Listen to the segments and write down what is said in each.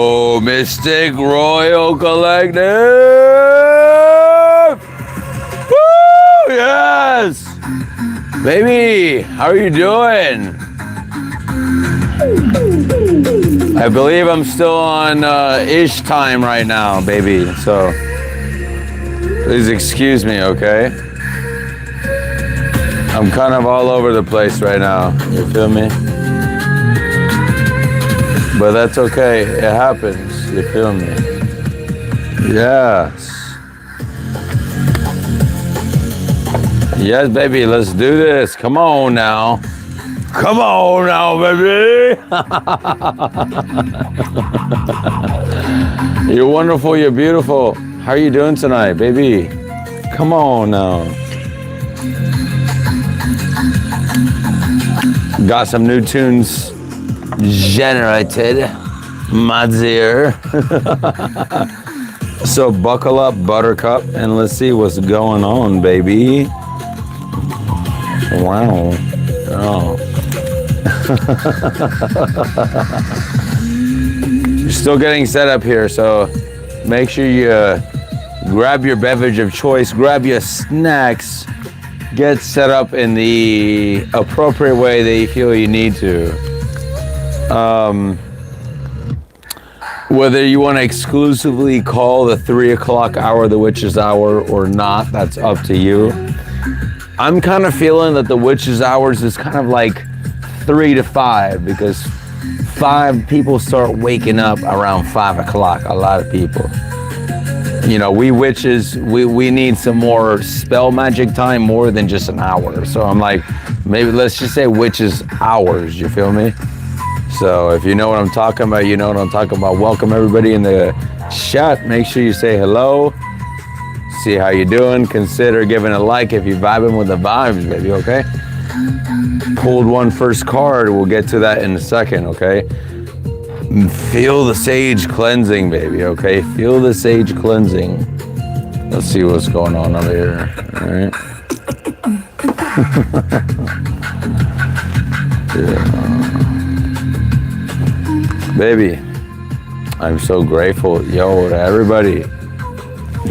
Oh, Mystic Royal Collective! Woo! Yes! Baby, how are you doing? I believe I'm still on ish time right now, baby. So please excuse me, okay? I'm kind of all over the place right now. You feel me? But that's okay. It happens. You feel me? Yes. Yes, baby. Let's do this. Come on now. Come on now, baby. You're wonderful. You're beautiful. How are you doing tonight, baby? Come on now. Got some new tunes generated, my dear. So buckle up, buttercup, and let's see what's going on, baby. Wow. Oh. You're still getting set up here, so make sure you grab your beverage of choice, grab your snacks, get set up in the appropriate way that you feel you need to. Whether you want to exclusively call the 3 o'clock hour the witch's hour or not, that's up to you. I'm kind of feeling that the witch's hours is kind of like 3 to 5 because 5 people start waking up around 5 o'clock. A lot of people. You know, we witches, we need some more spell magic time more than just an hour. So I'm like, maybe let's just say witches hours, you feel me? So if you know what I'm talking about, you know what I'm talking about. Welcome everybody in the chat. Make sure you say hello. See how you doing. Consider giving a like if you're vibing with the vibes, baby, okay? Pulled one first card. We'll get to that in a second, okay? Feel the sage cleansing, baby, okay? Feel the sage cleansing. Let's see what's going on over here, all right? Yeah. Baby, I'm so grateful. Yo, to everybody,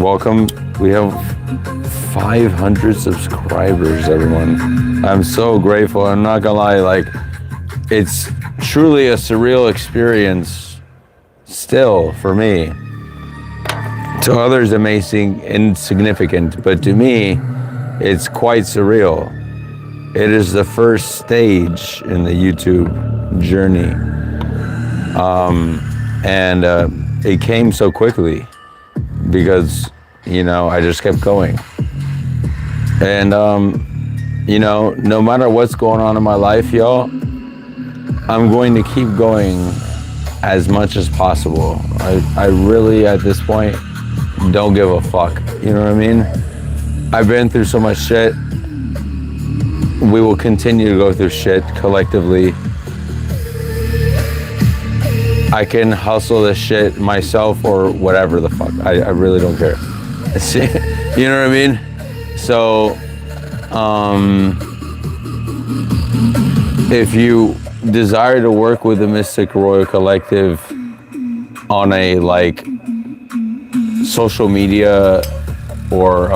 welcome. We have 500 subscribers, everyone. I'm so grateful. I'm not gonna lie, like, it's truly a surreal experience still for me. To others, it may seem insignificant, but to me, it's quite surreal. It is the first stage in the YouTube journey. And it came so quickly because, you know, I just kept going. And, you know, no matter what's going on in my life, y'all, I'm going to keep going as much as possible. I really, at this point, don't give a fuck. You know what I mean? I've been through so much shit. We will continue to go through shit collectively. I can hustle this shit myself or whatever the fuck. I really don't care. You know what I mean? So, if you desire to work with the Mystic Royal Collective on a like social media or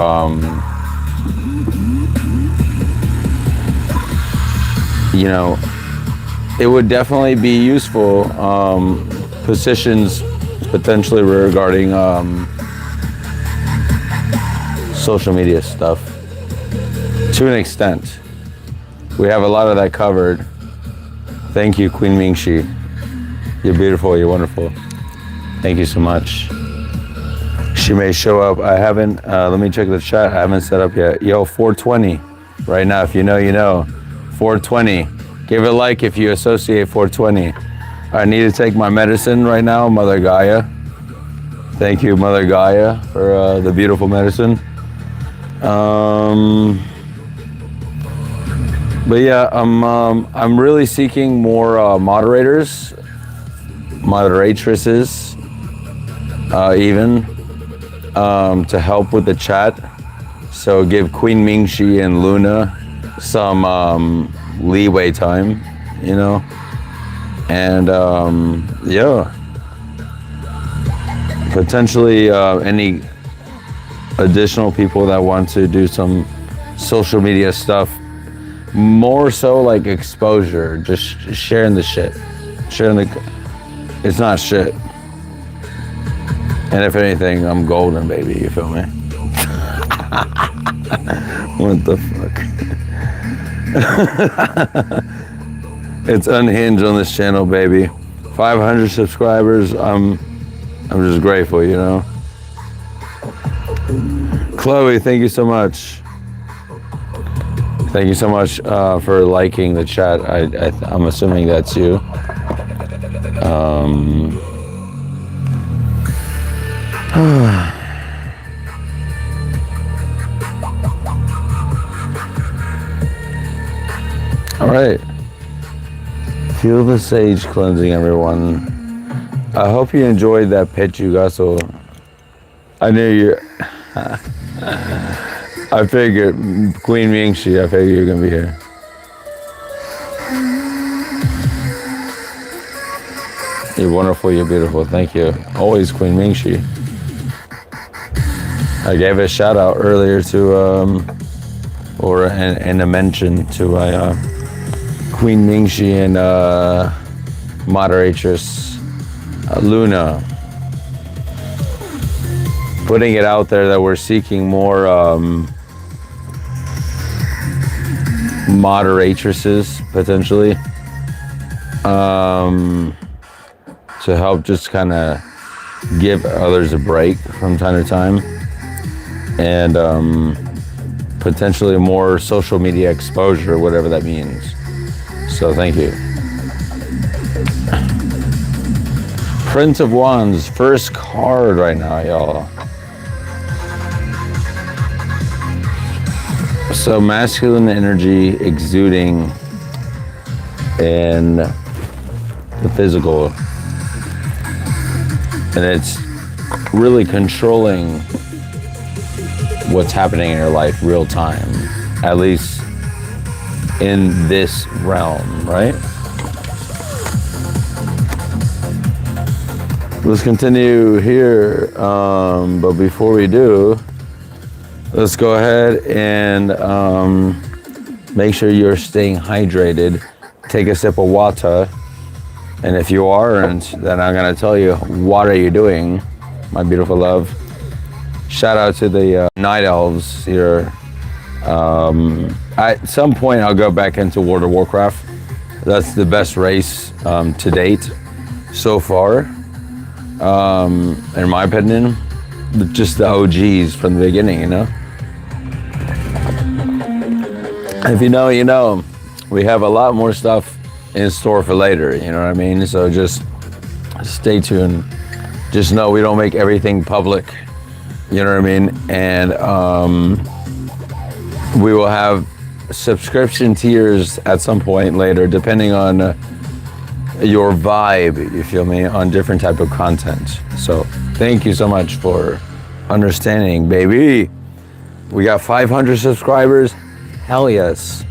you know, it would definitely be useful, positions potentially regarding social media stuff to an extent. We have a lot of that covered. Thank you, Queen Mingxi. You're beautiful, you're wonderful. Thank you so much. She may show up. I haven't, let me check the chat. I haven't set up yet. Yo, 420 right now. If you know, you know. 420. Give it a like if you associate 420. I need to take my medicine right now, Mother Gaia. Thank you, Mother Gaia, for the beautiful medicine. But yeah, I'm really seeking more moderators, moderatresses, even to help with the chat. So give Queen Mingxi and Luna some leeway time, you know. And yeah, potentially any additional people that want to do some social media stuff, more so like exposure, just sharing the shit, it's not shit. And if anything, I'm golden, baby, you feel me? What the fuck? It's unhinged on this channel, baby. 500 subscribers, I'm just grateful, you know? Chloe, thank you so much. Thank you so much for liking the chat. I'm assuming that's you. All right. Feel the sage cleansing, everyone. I hope you enjoyed that pitch you got. So I knew you. I figured, Queen Mingxi, I figured you're gonna be here. You're wonderful, you're beautiful, thank you. Always Queen Mingxi. I gave a shout out earlier to, and a mention to Queen Mingxi and moderatress Luna. Putting it out there that we're seeking more moderatresses, potentially, to help just kind of give others a break from time to time, and potentially more social media exposure, whatever that means. So thank you. Prince of Wands, first card right now, y'all. So masculine energy exuding in the physical, and it's really controlling what's happening in your life real time, at least in this realm, right? Let's continue here, but before we do, let's go ahead and make sure you're staying hydrated. Take a sip of water. And if you aren't, then I'm gonna tell you, what are you doing, my beautiful love? Shout out to the night elves here. At some point, I'll go back into World of Warcraft. That's the best race to date so far, in my opinion. Just the OGs from the beginning, you know? If you know, you know. We have a lot more stuff in store for later, you know what I mean? So just stay tuned. Just know we don't make everything public, you know what I mean? And we will have subscription tiers at some point later, depending on your vibe, you feel me, on different type of content. So thank you so much for understanding, baby. We got 500 subscribers. Hell yes.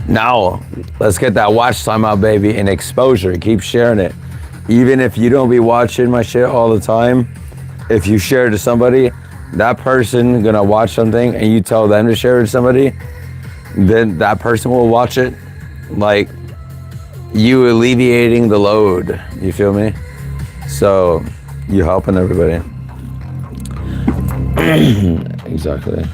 Now, let's get that watch time out, baby, and exposure. Keep sharing it. Even if you don't be watching my shit all the time, if you share it to somebody, that person gonna watch something and you tell them to share it to somebody, then that person will watch it, like you alleviating the load, you feel me? So, you helping everybody. Exactly.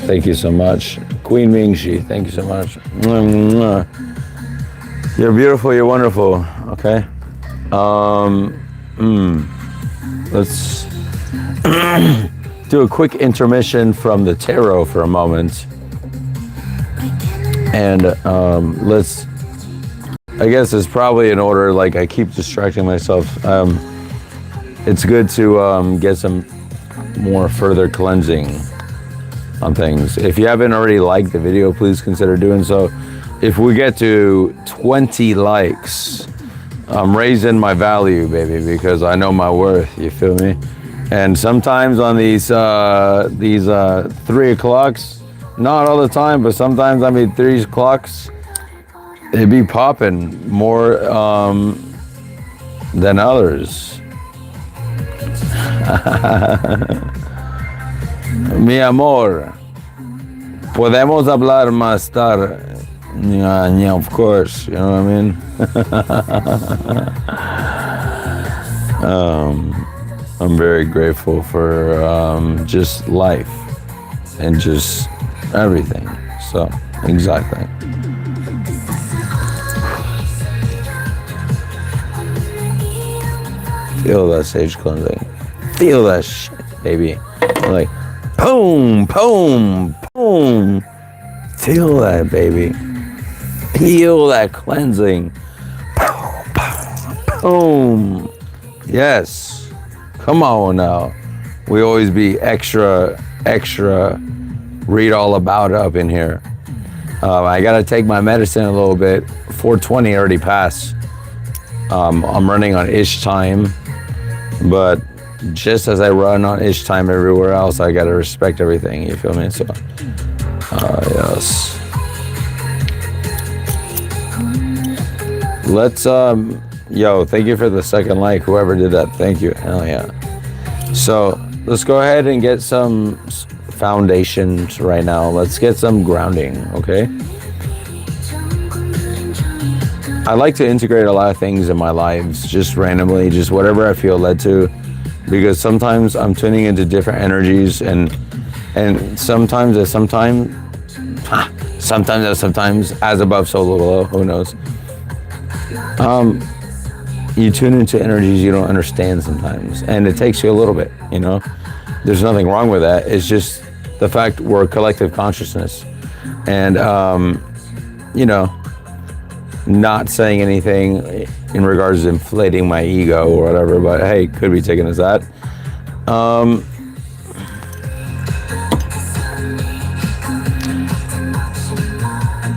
Thank you so much. Queen Mingxi, thank you so much. You're beautiful, you're wonderful, okay? Let's do a quick intermission from the tarot for a moment. And let's, I guess it's probably in order, like I keep distracting myself. It's good to get some more further cleansing on things. If you haven't already liked the video, please consider doing so. If we get to 20 likes, I'm raising my value, baby, because I know my worth, you feel me? And sometimes on these 3 o'clocks, not all the time, but sometimes I mean 3 o'clocks, it be popping more than others. Mi amor, podemos hablar más tarde. Yeah, of course, you know what I mean? I'm very grateful for just life and just everything. So, exactly. Feel that sage cleansing. Feel that shit, baby. Like, boom, boom, boom. Feel that, baby. Feel that cleansing. Boom. Yes. Come on now. We always be extra, read all about up in here. I gotta take my medicine a little bit. 4:20 already passed. I'm running on ish time, but just as I run on ish time everywhere else, I gotta respect everything. You feel me? So, yes. Let's yo, thank you for the second like, whoever did that. Thank you. Hell yeah. So let's go ahead and get some foundations right now. Let's get some grounding, okay? I like to integrate a lot of things in my lives, just randomly, just whatever I feel led to, because sometimes I'm tuning into different energies, and sometimes as above, so below, who knows? You tune into energies you don't understand sometimes, and it takes you a little bit, you know? There's nothing wrong with that. It's just the fact we're a collective consciousness. And, you know, not saying anything in regards to inflating my ego or whatever, but hey, could be taken as that.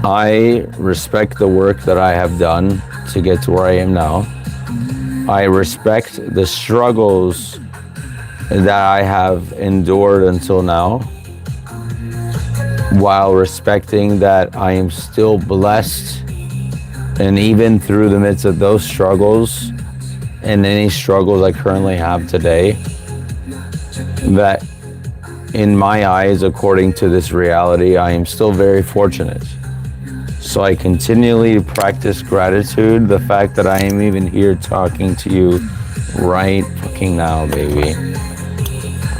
I respect the work that I have done to get to where I am now. I respect the struggles that I have endured until now, while respecting that I am still blessed, and even through the midst of those struggles and any struggles I currently have today, that in my eyes, according to this reality, I am still very fortunate. So I continually practice gratitude, the fact that I am even here talking to you right fucking now, baby.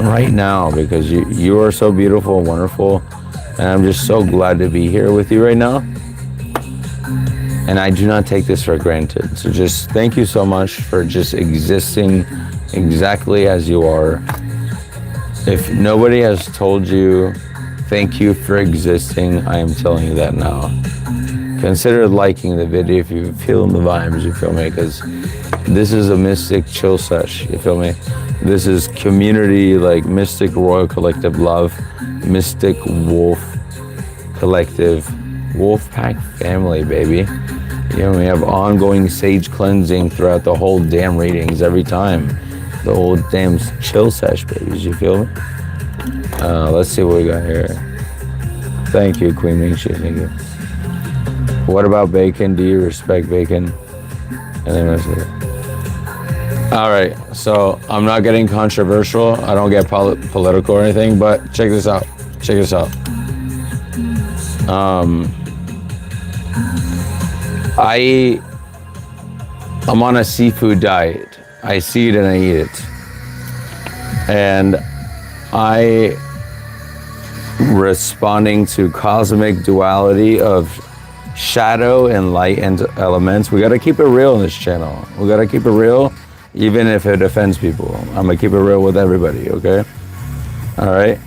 Right now, because you are so beautiful and wonderful, and I'm just so glad to be here with you right now. And I do not take this for granted. So just thank you so much for just existing exactly as you are. If nobody has told you thank you for existing, I am telling you that now. Consider liking the video if you feel the vibes, you feel me? Because this is a mystic chill sesh, you feel me? This is community, like Mystic Royal Collective Love, Mystic Wolf Collective, Wolf Pack family, baby. You know, we have ongoing sage cleansing throughout the whole damn readings every time. The whole damn chill sesh, babies, you feel me? Let's see what we got here. Thank you, Queen Mingxi, thank you. What about bacon? Do you respect bacon? All right, so I'm not getting controversial. I don't get political or anything, but check this out. Check this out. I'm on a seafood diet. I see it and I eat it. And I responding to cosmic duality of shadow and light and elements. We got to keep it real in this channel. We got to keep it real, even if it offends people. I'm gonna keep it real with everybody, okay? All right.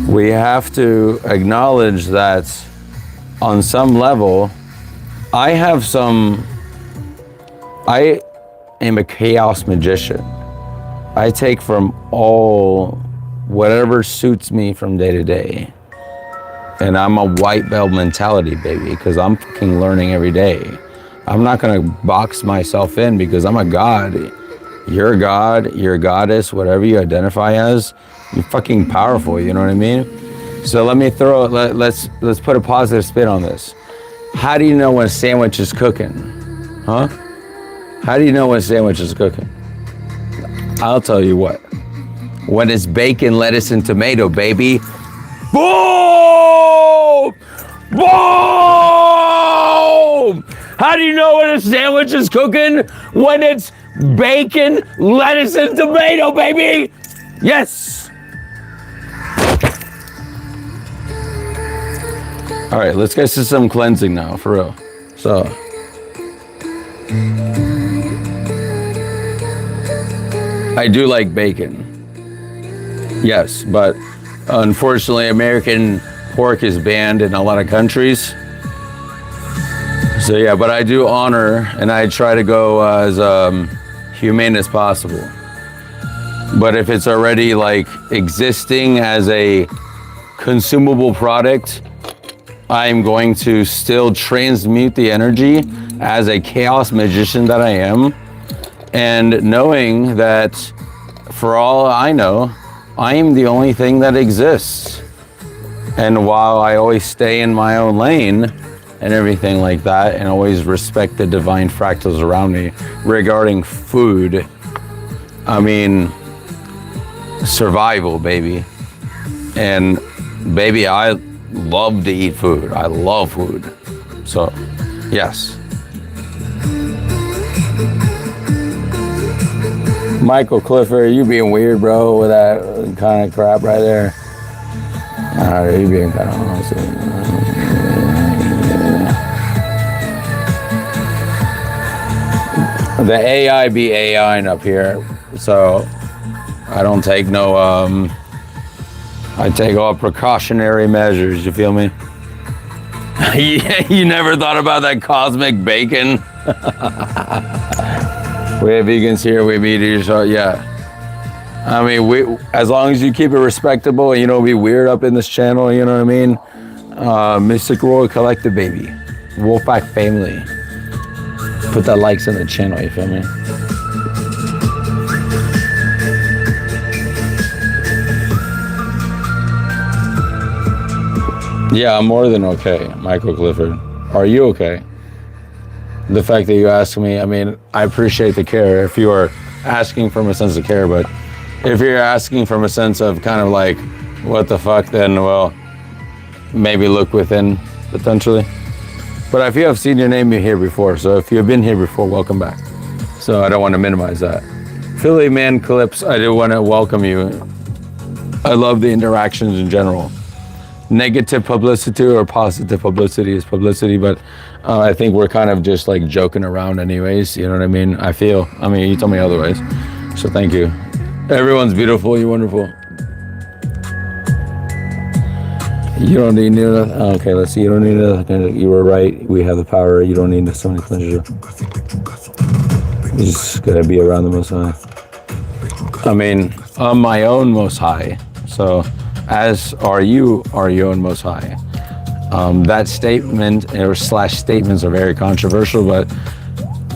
We have to acknowledge that on some level, I am a chaos magician. I take from all whatever suits me from day to day. And I'm a white belt mentality, baby, because I'm fucking learning every day. I'm not gonna box myself in because I'm a god. You're a god, you're a goddess, whatever you identify as, you're fucking powerful, you know what I mean? So let me let's put a positive spin on this. How do you know when a sandwich is cooking? Huh? How do you know when a sandwich is cooking? I'll tell you what. When it's bacon, lettuce, and tomato, baby. Boom! Boom! How do you know when a sandwich is cooking? When it's bacon, lettuce, and tomato, baby! Yes! All right, let's get to some cleansing now, for real. So. I do like bacon. Yes, but unfortunately, American pork is banned in a lot of countries. So yeah, but I do honor and I try to go as humane as possible. But if it's already like existing as a consumable product, I'm going to still transmute the energy as a chaos magician that I am. And knowing that for all I know, I am the only thing that exists. And while I always stay in my own lane and everything like that, and always respect the divine fractals around me regarding food, I mean, survival, baby. And baby, I love to eat food. I love food. So, yes. Michael Clifford, you being weird, bro, with that kind of crap right there. Alright, you being kind of awesome. The AI be AIing up here, so I don't take no, I take all precautionary measures, you feel me? You never thought about that cosmic bacon? We have vegans here, we meet each other, yeah. I mean, as long as you keep it respectable and you don't be weird up in this channel, you know what I mean? Mystic Royal Collective, baby. Wolfpack family. Put that likes in the channel, you feel me? Yeah, I'm more than okay, Michael Clifford. Are you okay? The fact that you ask me, I mean, I appreciate the care if you are asking from a sense of care, but if you're asking from a sense of kind of like, what the fuck, then, well, maybe look within, potentially. But if you have seen your name here before, so if you've been here before, welcome back. So I don't want to minimize that. Philly Man Clips, I do want to welcome you. I love the interactions in general. Negative publicity or positive publicity is publicity, but I think we're kind of just like joking around anyways, you know what I mean? I mean, you tell me otherwise, so thank you. Everyone's beautiful, you're wonderful. You don't need to, okay, let's see, you don't need to, you were right, we have the power, you don't need to, so many pleasure. You just gotta be around the Most High. I mean, I'm my own Most High, so as are you your own Most High. That statement or slash statements are very controversial, but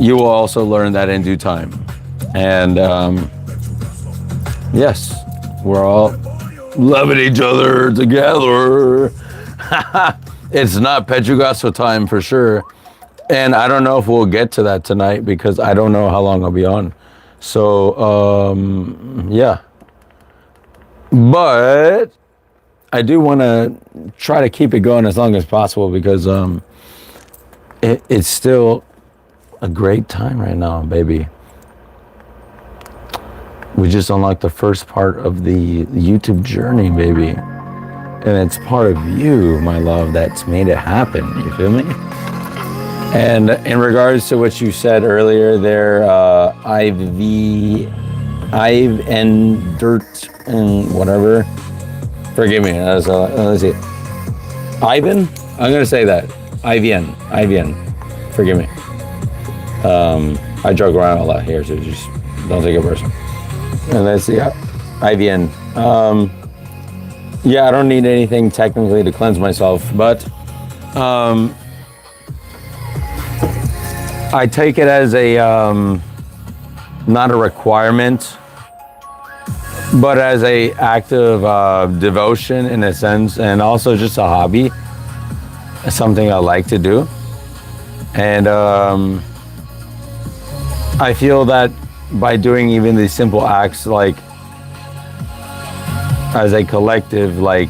you will also learn that in due time. And yes, we're all loving each other together. It's not Pechugaso time for sure. And I don't know if we'll get to that tonight because I don't know how long I'll be on. So, yeah. But I do want to try to keep it going as long as possible because it's still a great time right now, baby. We just unlocked the first part of the YouTube journey, baby. And it's part of you, my love, that's made it happen. You feel me? And in regards to what you said earlier there, Ive and Dirt and whatever. Forgive me. Let's see. Ivan? I'm going to say that. Ivan. Forgive me. I joke around a lot here, so just don't take it personal. And let's see. Ivan. Yeah, I don't need anything technically to cleanse myself, but I take it as a not a requirement, but as a act of devotion in a sense, and also just a hobby, something I like to do. And I feel that by doing even these simple acts, like as a collective, like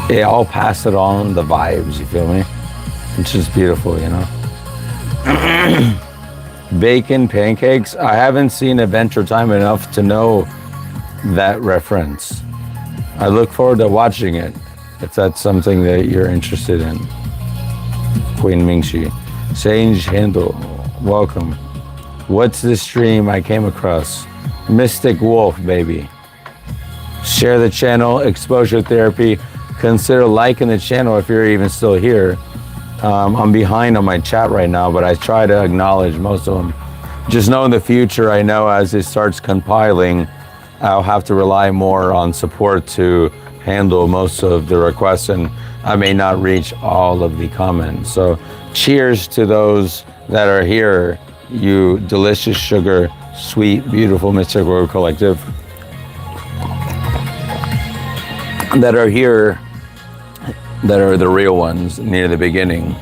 it all pass it on the vibes, you feel me? It's just beautiful, you know? Bacon pancakes, I haven't seen Adventure Time enough to know that reference. I look forward to watching it if that's something that you're interested in. Queen Mingxi. Sage Handle, welcome. What's this stream I came across? Mystic Wolf, baby. Share the channel, Exposure Therapy. Consider liking the channel if you're even still here. I'm behind on my chat right now, but I try to acknowledge most of them. Just know in the future, I know as it starts compiling, I'll have to rely more on support to handle most of the requests, and I may not reach all of the comments. So cheers to those that are here, you delicious sugar, sweet, beautiful Mystic World Collective that are here, that are the real ones near the beginning,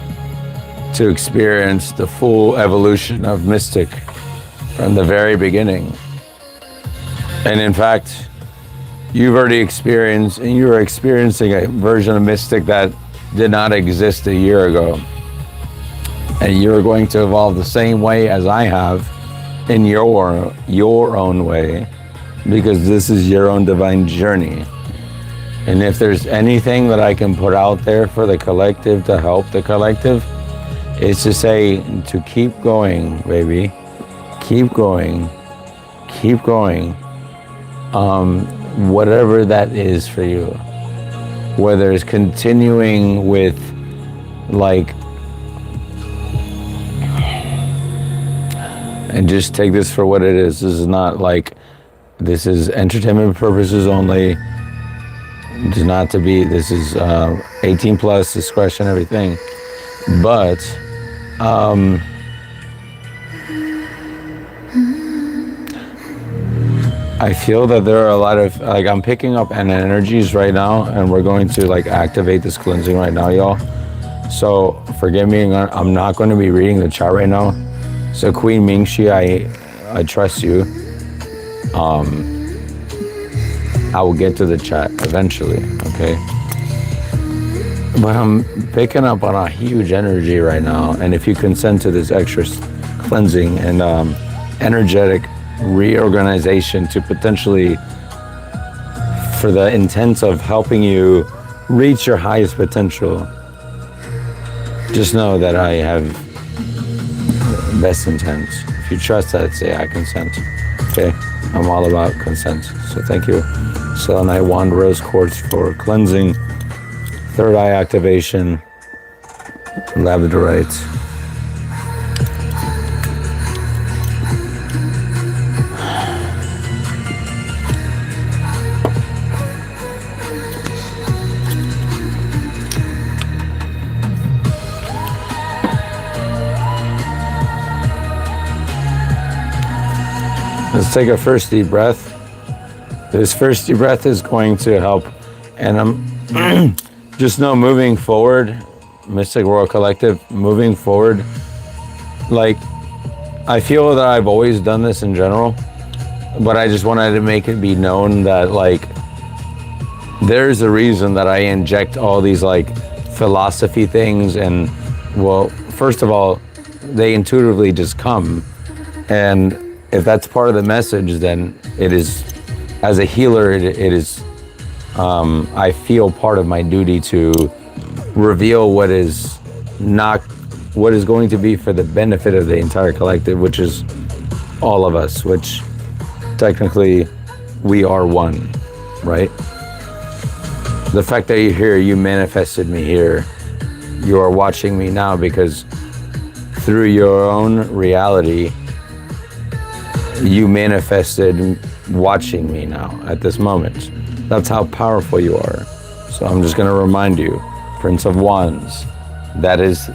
to experience the full evolution of Mystic from the very beginning. And in fact, you've already experienced, and you are experiencing a version of Mystic that did not exist a year ago. And you're going to evolve the same way as I have in your own way, because this is your own divine journey. And if there's anything that I can put out there for the collective to help the collective, it's to say to keep going, baby. Keep going. Keep going. Whatever that is for you. Whether it's continuing with like, and just take this for what it is. This is not like, this is entertainment purposes only. It's not to be, this is 18 plus, discretion, everything. But I feel that there are a lot of, like, I'm picking up energies right now, and we're going to like activate this cleansing right now, y'all. So forgive me, I'm not going to be reading the chat right now. So Queen Mingxi, I trust you. I will get to the chat eventually, okay? But I'm picking up on a huge energy right now, and if you consent to this extra cleansing and energetic reorganization to potentially, for the intent of helping you reach your highest potential, just know that I have best intent. If you trust that, say I consent, okay? I'm all about consent, so thank you. Selenite Wand Rose Quartz for cleansing, third eye activation, labradorite. Let's take a first deep breath. This first deep breath is going to help, and I'm just know moving forward, Mystic World Collective, moving forward, like, I feel that I've always done this in general, but I just wanted to make it be known that, like, there's a reason that I inject all these, like, philosophy things, and, well, first of all, they intuitively just come, and if that's part of the message, then it is, as a healer, it is, I feel part of my duty to reveal what is going to be for the benefit of the entire collective, which is all of us, which technically we are one, right? The fact that you're here, you manifested me here. You are watching me now because through your own reality, you manifested watching me now at this moment. That's how powerful you are. So I'm just going to remind you, Prince of Wands, that is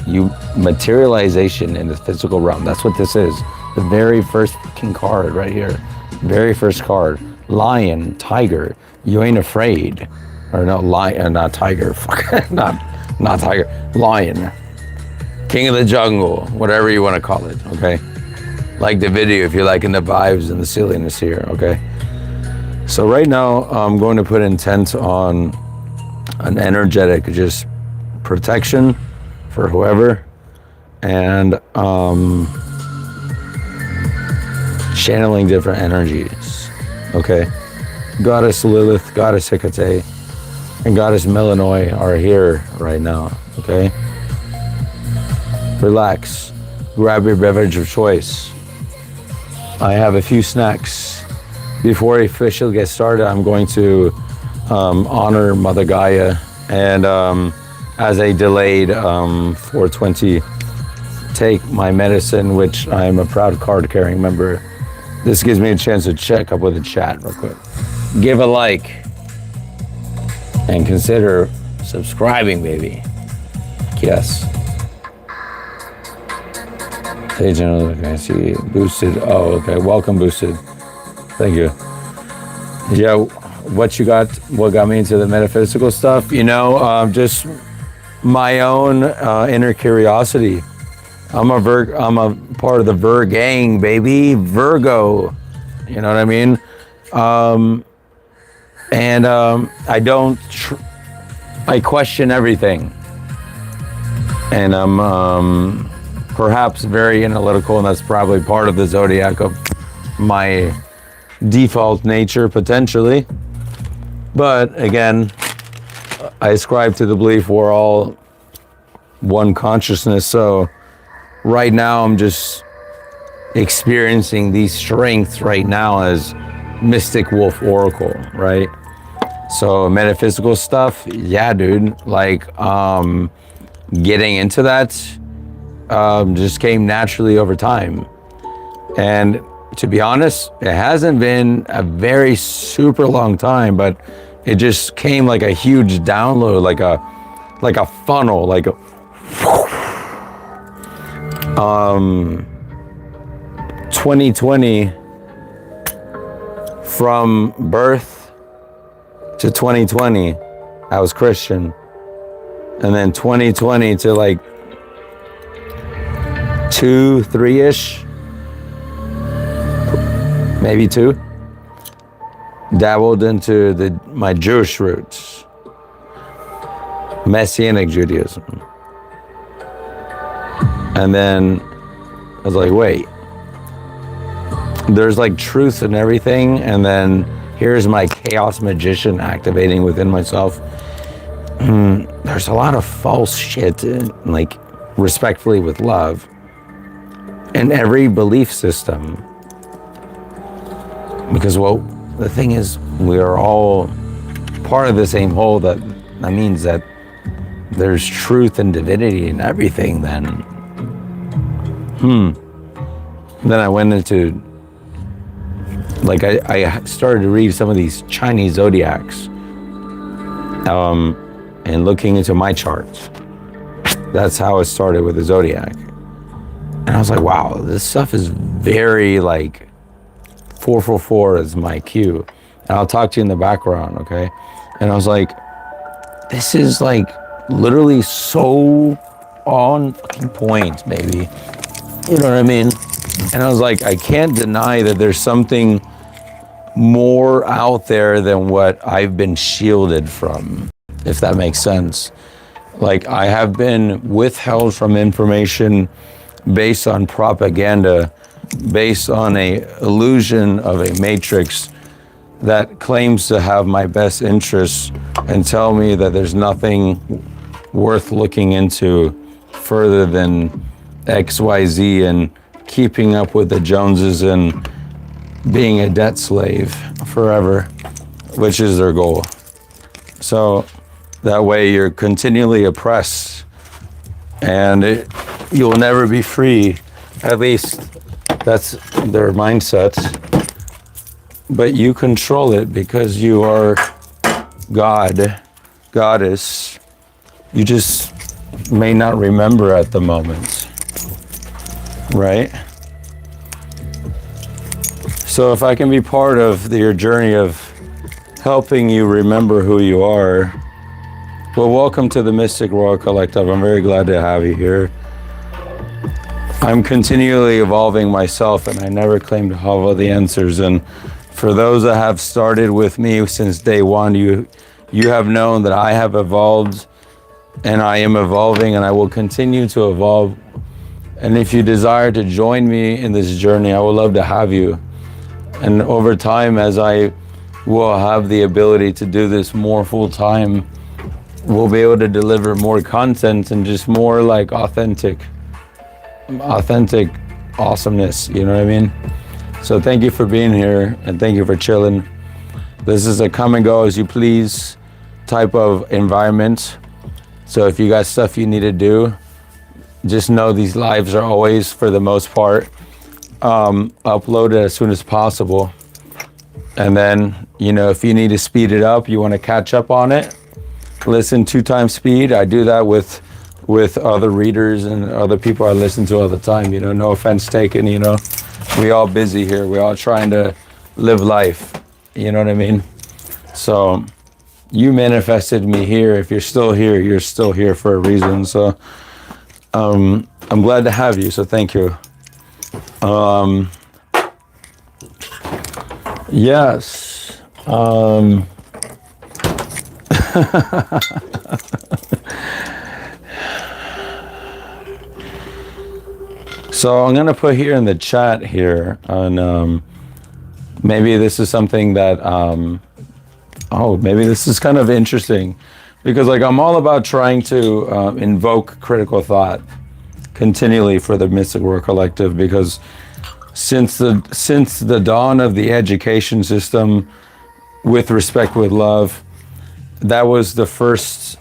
you, materialization in the physical realm. That's what this is. The very first fucking card right here. Very first card. Lion, tiger. You ain't afraid. Or no, lion, not tiger. Fuck, not tiger. Lion. king of the jungle, whatever you want to call it, okay? Like the video if you're liking the vibes and the silliness here, okay? So right now, I'm going to put intent on an energetic just protection for whoever, and channeling different energies, okay? Goddess Lilith, Goddess Hecate, and Goddess Melanoi are here right now, okay? Relax, grab your beverage of choice. I have a few snacks. Before we officially get started, I'm going to honor Mother Gaia, and as a delayed 420, take my medicine, which I'm a proud card-carrying member. This gives me a chance to check up with the chat real quick. Give a like and consider subscribing, baby. Yes. Hey, general, I see boosted. Oh, okay. Welcome, boosted. Thank you. Yeah, what got me into the metaphysical stuff? You know, just my own inner curiosity. I'm a part of the gang, baby. Virgo. You know what I mean? I question everything. And I'm perhaps very analytical, and that's probably part of the zodiac of my default nature, potentially. But again, I ascribe to the belief we're all one consciousness. So right now, I'm just experiencing these strengths right now as Mystic Wolf Oracle, right? So metaphysical stuff, yeah, dude. Like getting into that just came naturally over time. And to be honest, it hasn't been a very super long time, but it just came like a huge download, like a funnel, like a 2020, from birth to 2020, I was Christian. And then 2020 to like 2, 3-ish, maybe 2, dabbled into my Jewish roots, Messianic Judaism. And then I was like, wait, there's like truth in everything, and then here's my chaos magician activating within myself. There's a lot of false shit, like respectfully with love, in every belief system. Because, well, the thing is, we are all part of the same whole. That means that there's truth and divinity in everything then. Then I went into, like, I started to read some of these Chinese zodiacs, and looking into my charts. That's how it started with the zodiac. And I was like, wow, this stuff is very, like, 444 is my cue. And I'll talk to you in the background, okay? And I was like, this is, like, literally so on point, baby. You know what I mean? And I was like, I can't deny that there's something more out there than what I've been shielded from, if that makes sense. Like, I have been withheld from information based on propaganda, based on a illusion of a matrix that claims to have my best interests and tell me that there's nothing worth looking into further than XYZ and keeping up with the Joneses and being a debt slave forever, which is their goal. So that way you're continually oppressed, and you'll never be free. At least that's their mindset. But you control it because you are God, goddess. You just may not remember at the moment, right? So if I can be part of your journey of helping you remember who you are, well, welcome to the Mystic Royal Collective. I'm very glad to have you here. I'm continually evolving myself, and I never claim to have all the answers. And for those that have started with me since day one, you have known that I have evolved, and I am evolving, and I will continue to evolve. And if you desire to join me in this journey, I would love to have you. And over time, as I will have the ability to do this more full time, we'll be able to deliver more content and just more like authentic awesomeness, you know what I mean? So thank you for being here, and thank you for chilling. This is a come and go as you please type of environment. So if you got stuff you need to do, just know these lives are always, for the most part, uploaded as soon as possible. And then, you know, if you need to speed it up, you want to catch up on it, listen 2 times speed. I do that with other readers and other people I listen to all the time, you know, no offense taken, you know, we all busy here. We all trying to live life, you know what I mean? So you manifested me here. If you're still here, you're still here for a reason. So I'm glad to have you. So thank you. Yes. So I'm gonna put here in the chat here, and maybe this is something that, maybe this is kind of interesting, because like I'm all about trying to invoke critical thought continually for the Mystic World Collective, because since the dawn of the education system, with respect, with love, that was the first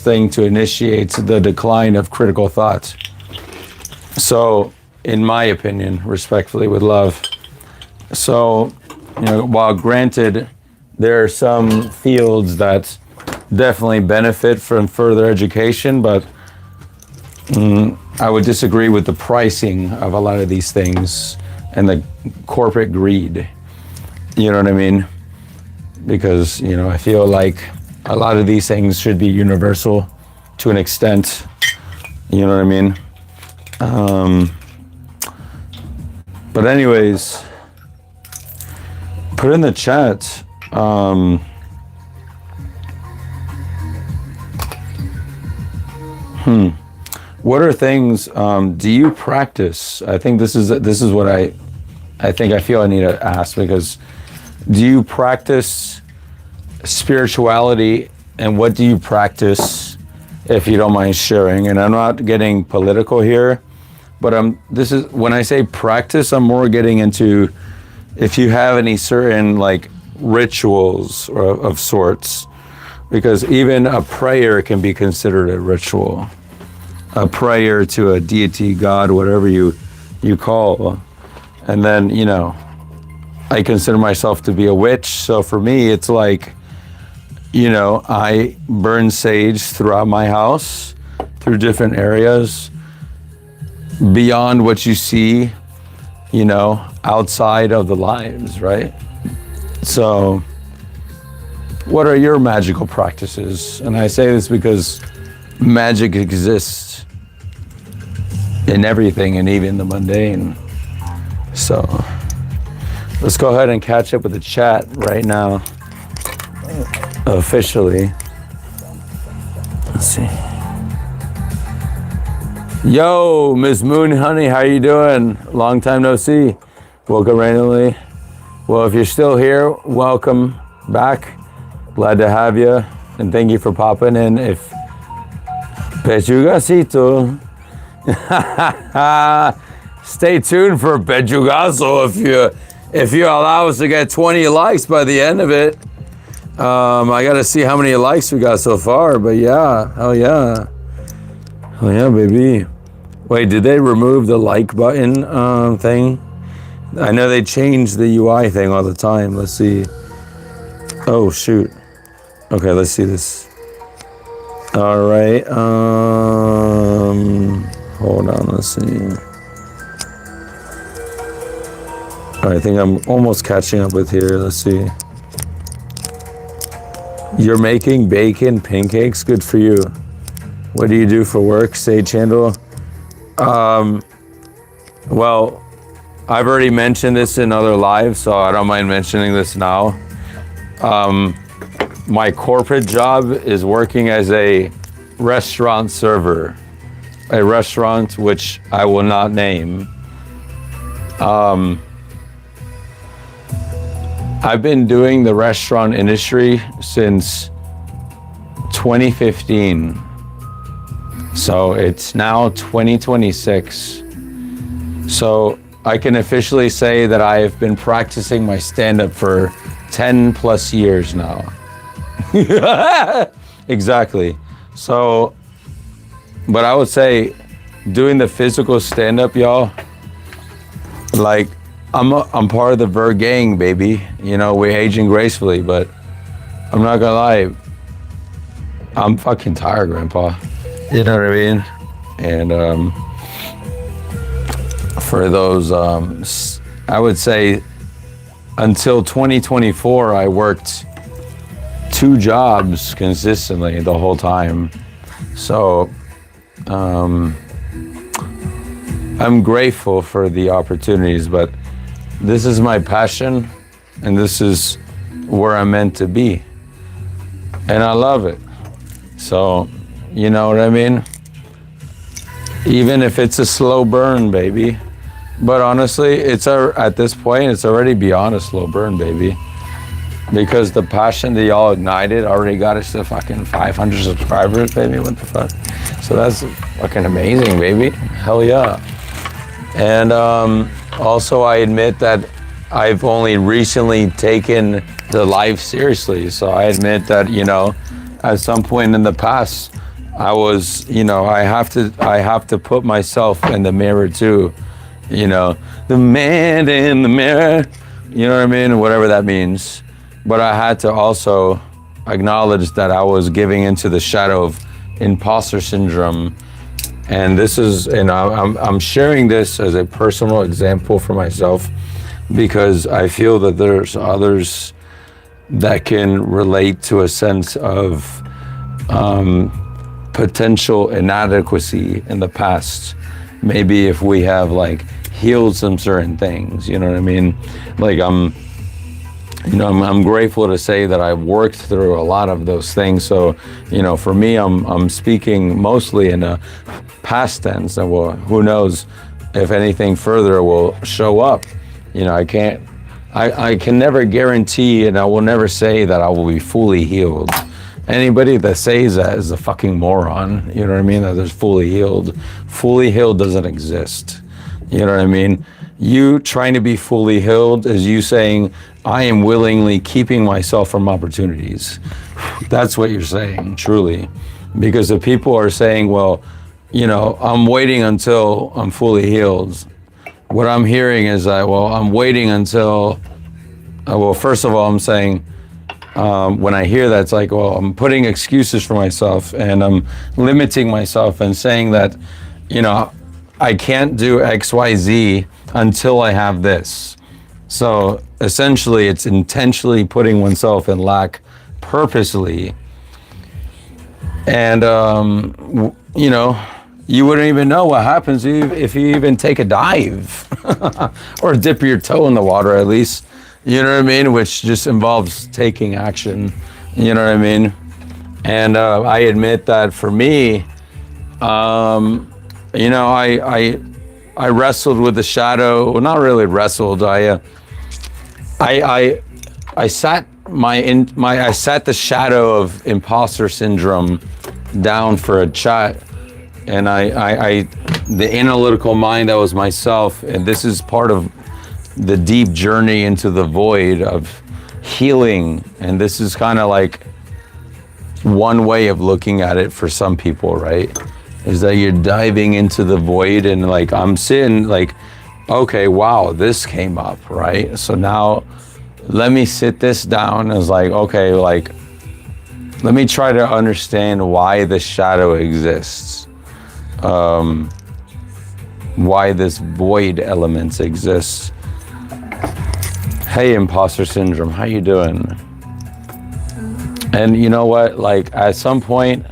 thing to initiate the decline of critical thought. So, in my opinion, respectfully, with love. So, you know, while granted, there are some fields that definitely benefit from further education, but I would disagree with the pricing of a lot of these things and the corporate greed. You know what I mean? Because, you know, I feel like a lot of these things should be universal to an extent. You know what I mean? But anyways, put in the chat. What are things do you practice? I think this is what I feel I need to ask, because do you practice spirituality, and what do you practice, if you don't mind sharing? And I'm not getting political here, but this is when I say practice, I'm more getting into if you have any certain like rituals of sorts, because even a prayer can be considered a ritual. A prayer to a deity, God, whatever you call. And then, you know, I consider myself to be a witch. So for me, it's like, you know, I burn sage throughout my house, through different areas, beyond what you see, you know, outside of the lives, right? So what are your magical practices? And I say this because magic exists in everything, and even the mundane. So let's go ahead and catch up with the chat right now, officially. Let's see. Yo, Miss Moon Honey, how you doing? Long time no see. Welcome randomly. Well, if you're still here, welcome back. Glad to have you, and thank you for popping in. If Pechugacito. Stay tuned for Pechugazo if you allow us to get 20 likes by the end of it. I gotta see how many likes we got so far, but yeah, hell yeah. Hell yeah, baby. Wait, did they remove the like button thing? I know they change the UI thing all the time. Let's see. Oh, shoot. Okay, let's see this. All right. Hold on, let's see. I think I'm almost catching up with here. Let's see. You're making bacon pancakes? Good for you. What do you do for work, Sage Handle? Well, I've already mentioned this in other lives, so I don't mind mentioning this now. My corporate job is working as a restaurant server, a restaurant which I will not name. I've been doing the restaurant industry since 2015. So it's now 2026. So I can officially say that I have been practicing my stand-up for 10 plus years now. Exactly. So, but I would say doing the physical stand-up, y'all, like I'm part of the Ver gang, baby. You know, we're aging gracefully, but I'm not gonna lie, I'm fucking tired, Grandpa. You know what I mean? And for those, I would say until 2024, I worked 2 jobs consistently the whole time. So I'm grateful for the opportunities, but this is my passion and this is where I'm meant to be. And I love it. So, you know what I mean? Even if it's a slow burn, baby. But honestly, at this point, it's already beyond a slow burn, baby. Because the passion that y'all ignited already got us to fucking 500 subscribers, baby. What the fuck? So that's fucking amazing, baby. Hell yeah. And also, I admit that I've only recently taken the life seriously. So I admit that, you know, at some point in the past, I was, you know, I have to put myself in the mirror too, you know, the man in the mirror, you know what I mean? Whatever that means. But I had to also acknowledge that I was giving into the shadow of imposter syndrome. And this is, and I'm sharing this as a personal example for myself because I feel that there's others that can relate to a sense of potential inadequacy in the past. Maybe if we have like healed some certain things, you know what I mean? Like I'm grateful to say that I've worked through a lot of those things. So, you know, for me, I'm speaking mostly in a past tense, and well, who knows if anything further will show up. You know, I can never guarantee, and I will never say that I will be fully healed. Anybody that says that is a fucking moron. You know what I mean? That there's fully healed. Fully healed doesn't exist. You know what I mean? You trying to be fully healed is you saying, I am willingly keeping myself from opportunities. That's what you're saying, truly. Because if people are saying, well, you know, I'm waiting until I'm fully healed. What I'm hearing is that, well, I'm waiting until, well, first of all, I'm saying, when I hear that, it's like, well, I'm putting excuses for myself and I'm limiting myself and saying that, you know, I can't do X, Y, Z until I have this. So essentially, it's intentionally putting oneself in lack purposely. And, you know, you wouldn't even know what happens if you even take a dive or dip your toe in the water at least. You know what I mean? Which just involves taking action. You know what I mean? And I admit that for me, you know, I wrestled with the shadow. Well, not really wrestled. I sat I sat the shadow of imposter syndrome down for a chat, and the analytical mind that was myself, and this is part of the deep journey into the void of healing. And this is kind of like one way of looking at it for some people, right? Is that you're diving into the void, and like I'm sitting like, okay, wow, this came up, right? So now let me sit this down. And it's like, okay, like, let me try to understand why the shadow exists. Why this void elements exists. Hey, imposter syndrome, how you doing? And you know what, like at some point,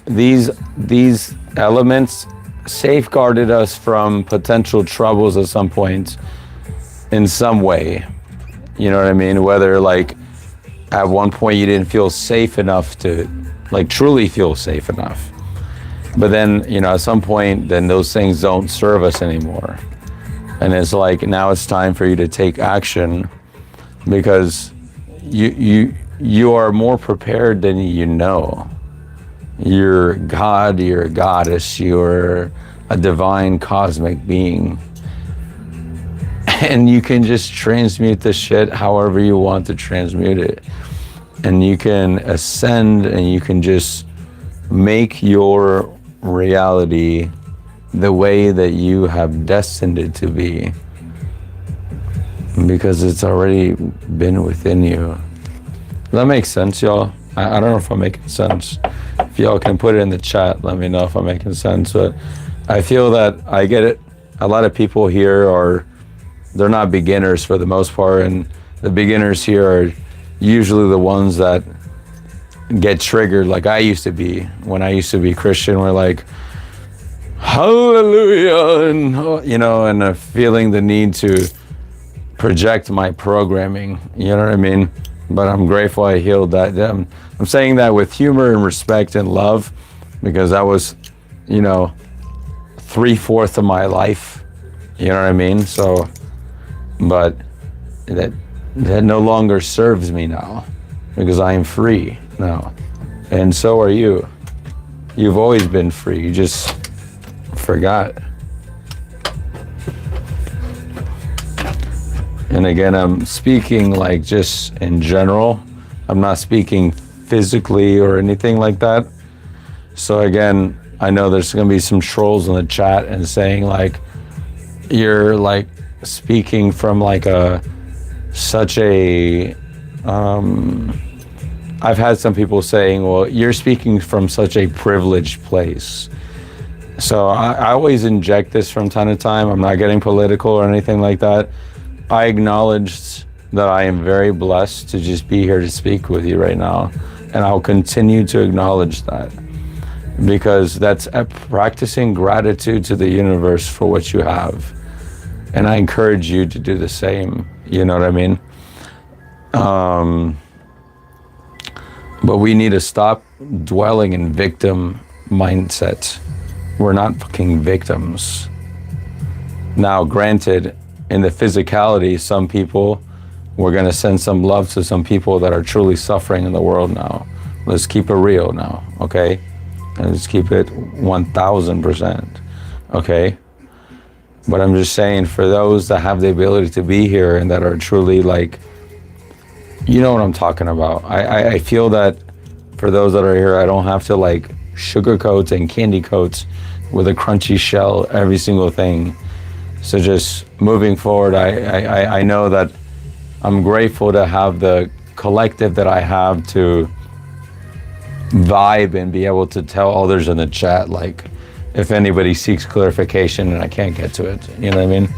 These elements safeguarded us from potential troubles at some point in some way. You know what I mean? Whether like at one point you didn't feel safe enough to like truly feel safe enough. But then, you know, at some point then those things don't serve us anymore. And it's like now it's time for you to take action because you are more prepared than you know. You're God, you're a goddess, you're a divine cosmic being. And you can just transmute the shit however you want to transmute it. And you can ascend and you can just make your reality the way that you have destined it to be. Because it's already been within you. That makes sense, y'all? I don't know if I'm making sense. If y'all can put it in the chat, let me know if I'm making sense. But I feel that I get it. A lot of people here they're not beginners for the most part, and the beginners here are usually the ones that get triggered like I used to be. When I used to be Christian, we're like, hallelujah, and you know, and feeling the need to project my programming, you know what I mean? But I'm grateful I healed that. I'm saying that with humor and respect and love, because that was, you know, 3/4 of my life, you know what I mean? So, but that no longer serves me now, because I am free now, and so are you. You've always been free, you just forgot. And again, I'm speaking like just in general. I'm not speaking physically or anything like that. So again, I know there's gonna be some trolls in the chat and saying like, you're like speaking from like such a, I've had some people saying, well, you're speaking from such a privileged place. So I always inject this from time to time. I'm not getting political or anything like that. I acknowledge that I am very blessed to just be here to speak with you right now. And I'll continue to acknowledge that, because that's practicing gratitude to the universe for what you have. And I encourage you to do the same, you know what I mean? But we need to stop dwelling in victim mindset. We're not fucking victims. Now, granted, in the physicality, some people, we're going to send some love to some people that are truly suffering in the world now. Let's keep it real now, okay? And let's keep it 1000%, okay? But I'm just saying, for those that have the ability to be here and that are truly like, you know what I'm talking about. I feel that for those that are here, I don't have to like sugarcoat and candy coat with a crunchy shell every single thing. So just moving forward, I know that I'm grateful to have the collective that I have to vibe and be able to tell others in the chat, like, if anybody seeks clarification and I can't get to it, you know what I mean?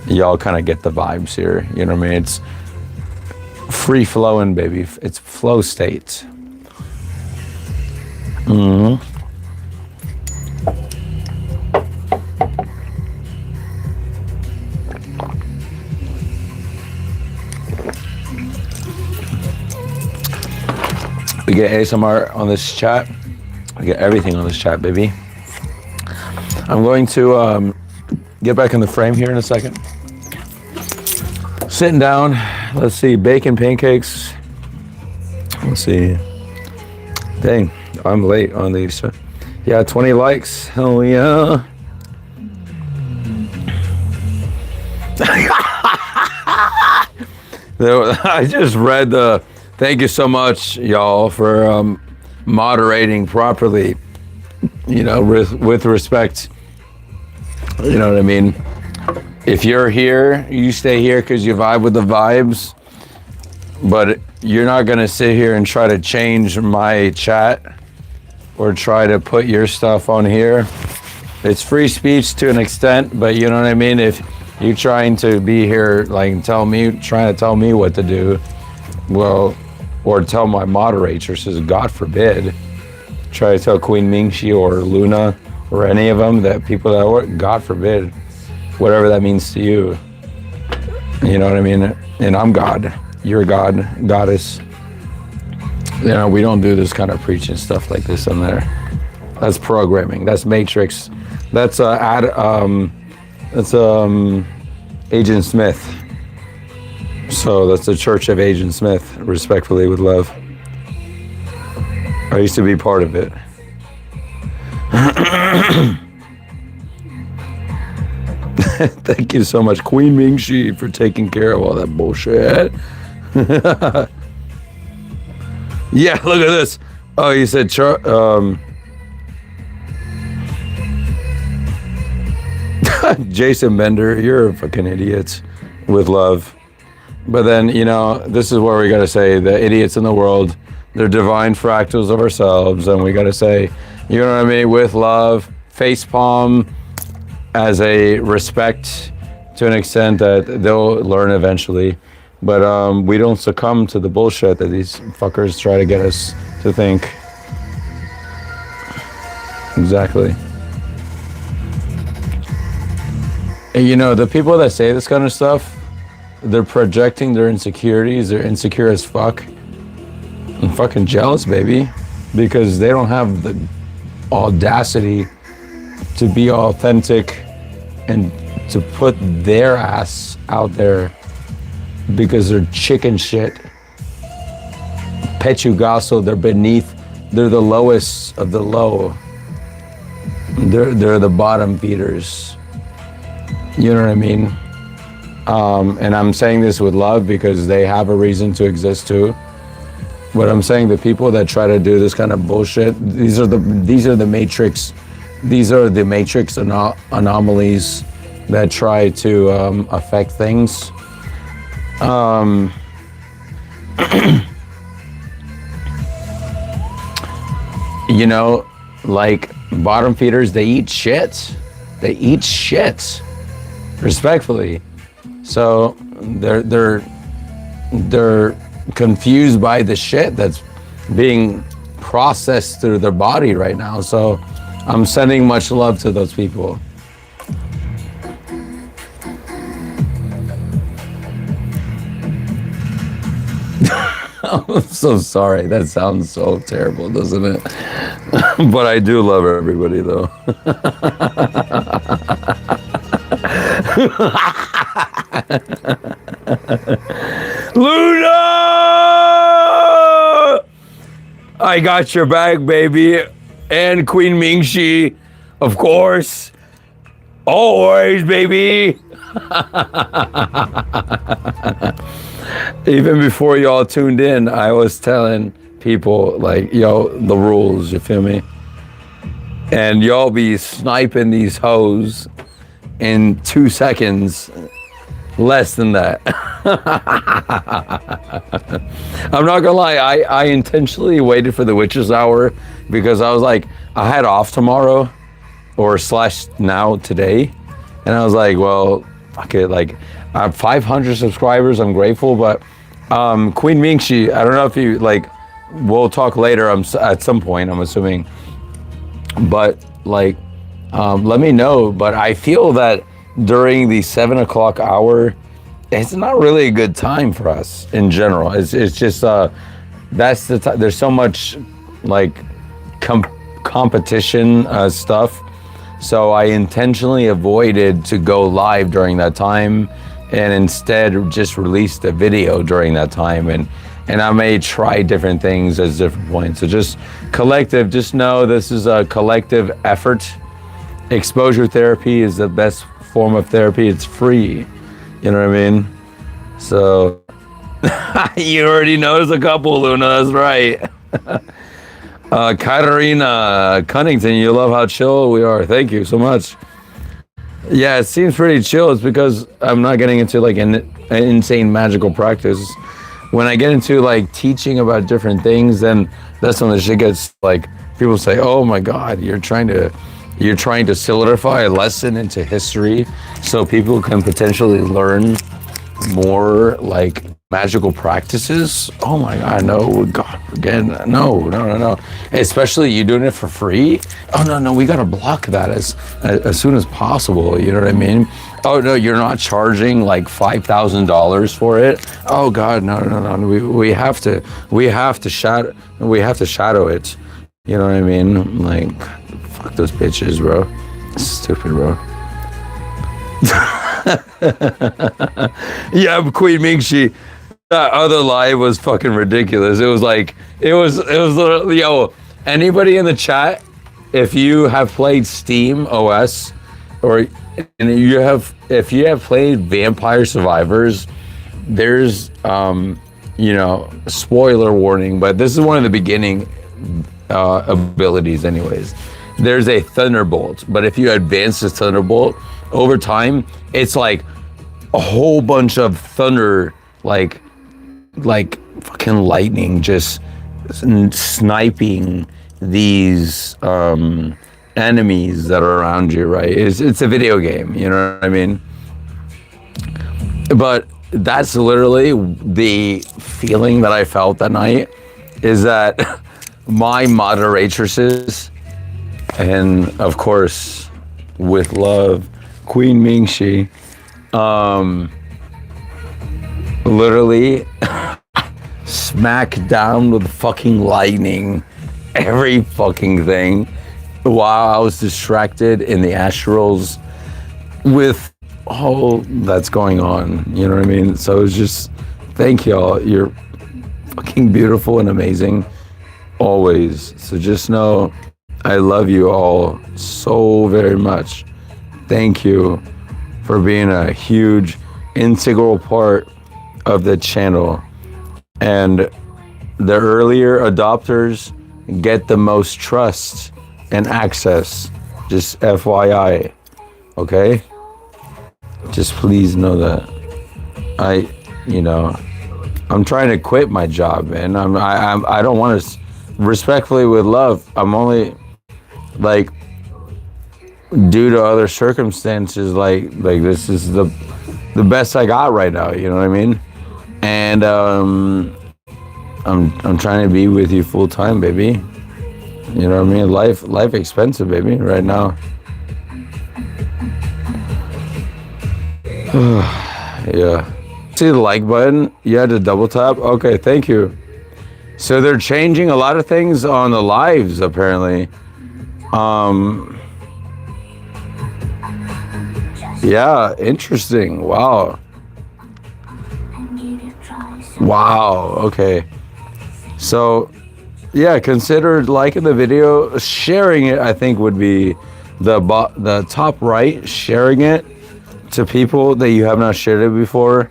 Y'all kind of get the vibes here, you know what I mean? It's free flowing, baby. It's flow state. Mm-hmm. We get ASMR on this chat. We get everything on this chat, baby. I'm going to get back in the frame here in a second. Sitting down. Let's see, bacon pancakes. Let's see. Dang, I'm late on these. Yeah, 20 likes. Hell yeah. I just read the, thank you so much, y'all, for moderating properly, you know, with respect. You know what I mean? If you're here, you stay here because you vibe with the vibes, but you're not going to sit here and try to change my chat or try to put your stuff on here. It's free speech to an extent, but you know what I mean? If you're trying to be here, like trying to tell me what to do, well, or tell my moderators, says God forbid, try to tell Queen Mingxi or Luna or any of them that people that work, God forbid, whatever that means to you. You know what I mean? And I'm God. You're God, goddess. You know, we don't do this kind of preaching stuff like this in there. That's programming. That's Matrix. That's Agent Smith. So that's the Church of Agent Smith, respectfully, with love. I used to be part of it. Thank you so much, Queen Mingxi, for taking care of all that bullshit. Yeah, look at this. Oh, you said Jason Bender, you're a fucking idiot. With love. But then, you know, this is where we gotta say the idiots in the world, they're divine fractals of ourselves, and we gotta say, you know what I mean, with love, facepalm, as a respect to an extent that they'll learn eventually. But we don't succumb to the bullshit that these fuckers try to get us to think. Exactly. And you know, the people that say this kind of stuff, they're projecting their insecurities. They're insecure as fuck. I'm fucking jealous, baby, because they don't have the audacity to be authentic and to put their ass out there because they're chicken shit. Pechugaso, they're beneath, they're the lowest of the low. They're the bottom feeders. You know what I mean? And I'm saying this with love because they have a reason to exist too. But I'm saying the people that try to do this kind of bullshit, these are the matrix, these are the matrix anomalies that try to affect things. You know, like bottom feeders, they eat shit. They eat shit, respectfully. So they're confused by the shit that's being processed through their body right now. So I'm sending much love to those people. I'm so sorry. That sounds so terrible, doesn't it? But I do love everybody, though. Luna! I got your back, baby. And Queen Mingxi, of course. Always, baby. Even before y'all tuned in, I was telling people, like, yo, the rules, you feel me? And y'all be sniping these hoes in 2 seconds, less than that. I'm not gonna lie, I intentionally waited for the witch's hour because I was like, I had off tomorrow or / now today. And I was like, well, fuck it, like, I have 500 subscribers, I'm grateful, but Queen Mingxi, I don't know if you, like, we'll talk later at some point, I'm assuming, but like, let me know. But I feel that during the 7 o'clock hour, it's not really a good time for us in general. It's just, that's the time, there's so much like competition stuff. So I intentionally avoided to go live during that time and instead just released a video during that time. And I may try different things at different points. So just collective, just know this is a collective effort. Exposure therapy is the best form of therapy. It's free. You know what I mean? So you already noticed a couple, Luna, that's right. Katarina Cunnington, you love how chill we are. Thank you so much. Yeah, it seems pretty chill. It's because I'm not getting into like an insane magical practice. When I get into like teaching about different things, then that's when the shit gets like, people say, oh my God, you're trying to solidify a lesson into history so people can potentially learn more like magical practices. Oh my God, no, God, again, no. Especially you doing it for free. Oh no, we gotta block that as soon as possible. You know what I mean? Oh no, you're not charging like $5,000 for it. Oh God, no. We have to shadow it. You know what I mean? Like, fuck those bitches, bro. Stupid, bro. Yeah, Queen Mingxi. That other live was fucking ridiculous. It was literally, yo, anybody in the chat, if you have played Steam OS, or if you have played Vampire Survivors, there's spoiler warning, but this is one of the beginning abilities anyways. There's a Thunderbolt, but if you advance the Thunderbolt over time, it's like a whole bunch of thunder, like fucking lightning, just sniping these enemies that are around you, right? It's a video game, you know what I mean? But that's literally the feeling that I felt that night, is that my moderatresses, and of course, with love, Queen Mingxi, literally smack down with fucking lightning every fucking thing while I was distracted in the astrals with all that's going on. You know what I mean? So it's just, thank y'all. You're fucking beautiful and amazing always. So just know I love you all so very much. Thank you for being a huge integral part of the channel, and the earlier adopters get the most trust and access. Just FYI, okay? Just please know that I'm trying to quit my job, man. I don't want to, respectfully, with love, I'm only like, due to other circumstances, like this is the best I got right now, you know what I mean? And I'm trying to be with you full time, baby. You know what I mean? Life expensive, baby, right now. Yeah. See the like button? You had to double tap? Okay, thank you. So they're changing a lot of things on the lives, apparently. Yeah, interesting. Wow. Okay. So, yeah, consider liking the video. Sharing it, I think, would be the top right. Sharing it to people that you have not shared it before.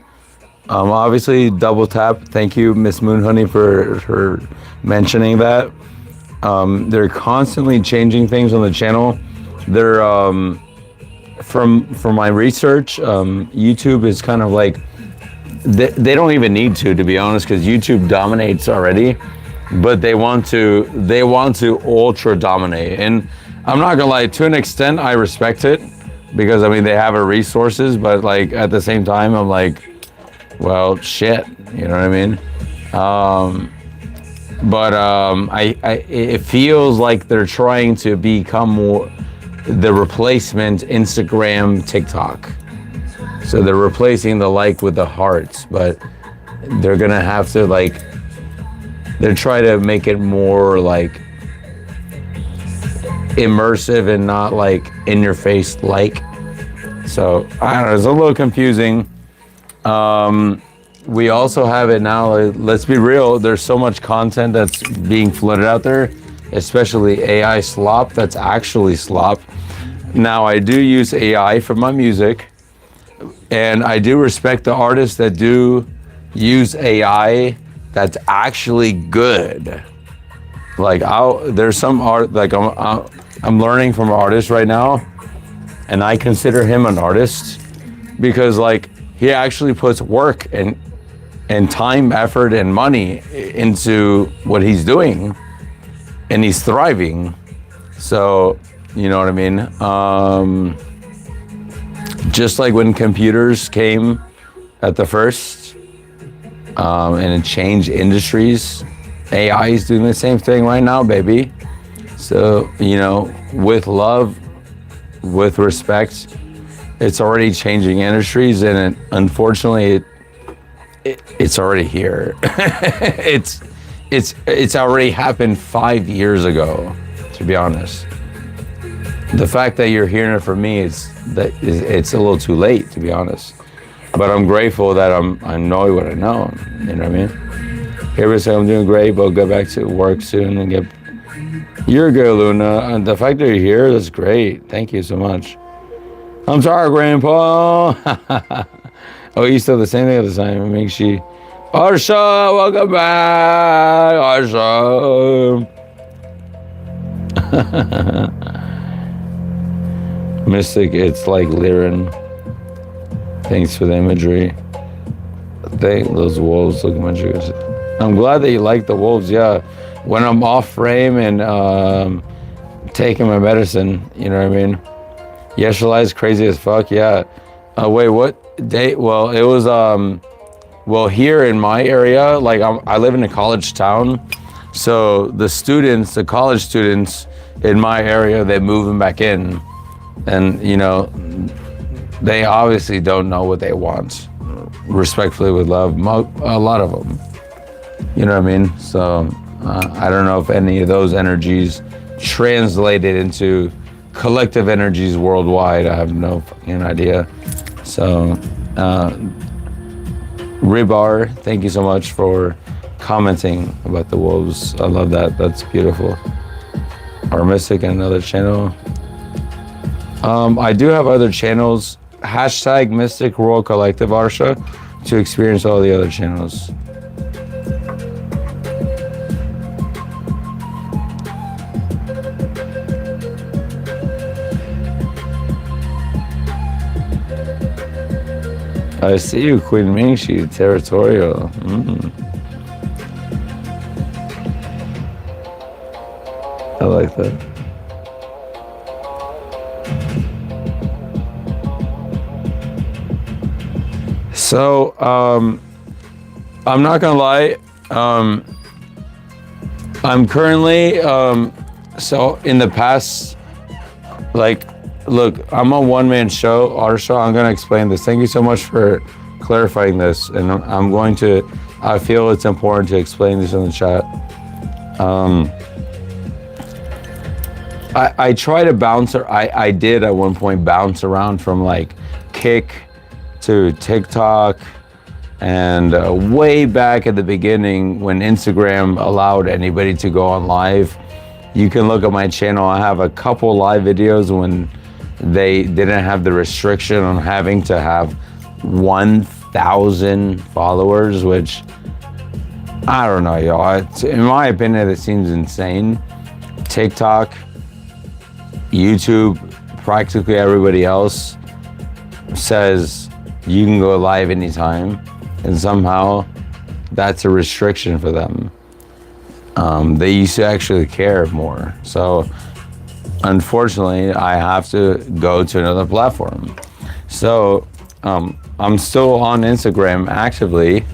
Obviously, double tap. Thank you, Miss Moonhoney, for mentioning that. They're constantly changing things on the channel. They're from my research, YouTube is kind of like, they don't even need to be honest, because YouTube dominates already, but they want to ultra dominate. And I'm not gonna lie, to an extent I respect it, because I mean they have the resources, but like at the same time I'm like, well, shit, you know what I mean? It feels like they're trying to become more the replacement Instagram, TikTok. So they're replacing the like with the hearts, but they're gonna have to they're trying to make it more like immersive and not like in your face like. So I don't know, it's a little confusing. We also have it now, let's be real, there's so much content that's being flooded out there, especially AI slop that's actually slop. Now I do use AI for my music, and I do respect the artists that do use AI that's actually good. Like there's some art, like I'm learning from an artist right now, and I consider him an artist because like he actually puts work and time, effort, and money into what he's doing, and he's thriving. So, you know what I mean? Just like when computers came at the first, and it changed industries. AI is doing the same thing right now, baby. So, with love, with respect, it's already changing industries, and unfortunately, it's already here. it's already happened 5 years ago, to be honest. The fact that you're hearing it from me it's a little too late, to be honest. But I'm grateful that I know what I know. You know what I mean? Here we say I'm doing great, but I'll go back to work soon and get. You're good, Luna. And the fact that you're here, that's great. Thank you so much. I'm sorry, Grandpa. Oh, you still the same thing at the time. It makes you. Arsha, welcome back. Arsha. Mystic, it's like Liren. Thanks for the imagery. Those wolves look much good. I'm glad that you like the wolves, yeah. When I'm off frame and taking my medicine, you know what I mean? Yeshala is crazy as fuck, yeah. Wait, what date? Well, it was, here in my area, like I live in a college town. So the college students in my area, they're moving back in. And, they obviously don't know what they want. Respectfully, with love, a lot of them. You know what I mean? So I don't know if any of those energies translated into collective energies worldwide. I have no fucking idea. So, Ribar, thank you so much for commenting about the wolves. I love that. That's beautiful. Our Mystic and another channel. I do have other channels. Hashtag Mystic World Collective Arsha to experience all the other channels. I see you, Queen Mingxi, territorial. I like that. So, I'm not gonna lie. I'm currently, so in the past, look, I'm a one-man show, Arsha. I'm gonna explain this. Thank you so much for clarifying this. And I feel it's important to explain this in the chat. I try to bounce, I did at one point bounce around from like Kick to TikTok, and way back at the beginning when Instagram allowed anybody to go on live. You can look at my channel. I have a couple live videos when they didn't have the restriction on having to have 1,000 followers, which I don't know, y'all. In my opinion, it seems insane. TikTok, YouTube, practically everybody else says you can go live anytime, and somehow that's a restriction for them. They used to actually care more. So unfortunately, I have to go to another platform. So I'm still on Instagram actively,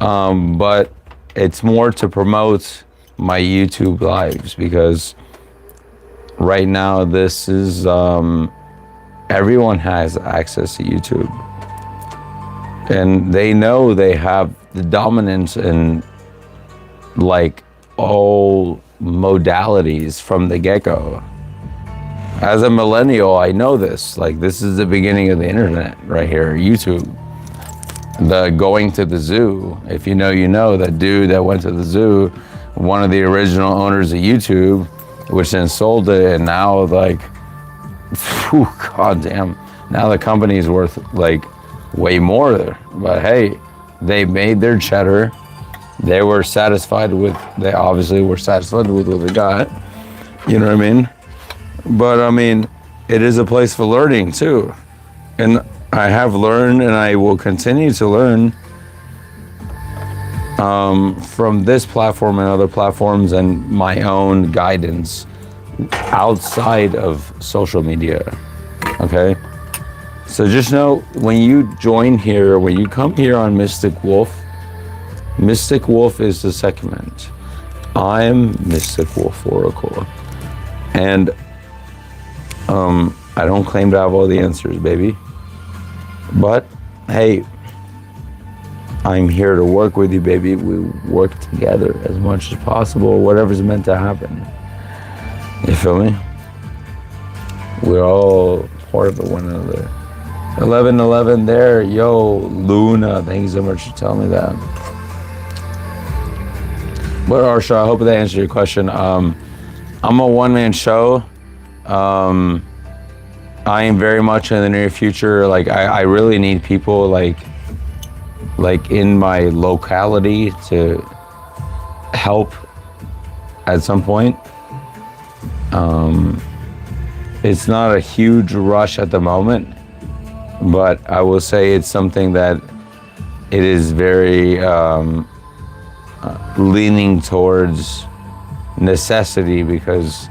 but it's more to promote my YouTube lives, because right now this is, everyone has access to YouTube. And they know they have the dominance in like all modalities from the get-go. As a millennial, I know this. Like, this is the beginning of the internet right here, YouTube. The going to the zoo. If you know, you know, that dude that went to the zoo, one of the original owners of YouTube, which then sold it, and now like, whew, god damn, now the company is worth like way more. But hey, they made their cheddar. They were satisfied with, they obviously were satisfied with what they got. You know what I mean? But I mean, it is a place for learning too. And I have learned, and I will continue to learn from this platform and other platforms, and my own guidance outside of social media. Okay? So just know, when you join here, when you come here on Mystic Wolf, Mystic Wolf is the segment. I'm Mystic Wolf Oracle. And I don't claim to have all the answers, baby. But hey, I'm here to work with you, baby. We work together as much as possible, whatever's meant to happen. You feel me? We're all part of one another. 1111 there. Yo, Luna, thank you so much for telling me that. But Arsha, I hope that answered your question. I'm a one-man show. I am very much in the near future. Like I really need people like in my locality to help at some point. It's not a huge rush at the moment, but I will say it's something that it is very leaning towards necessity, because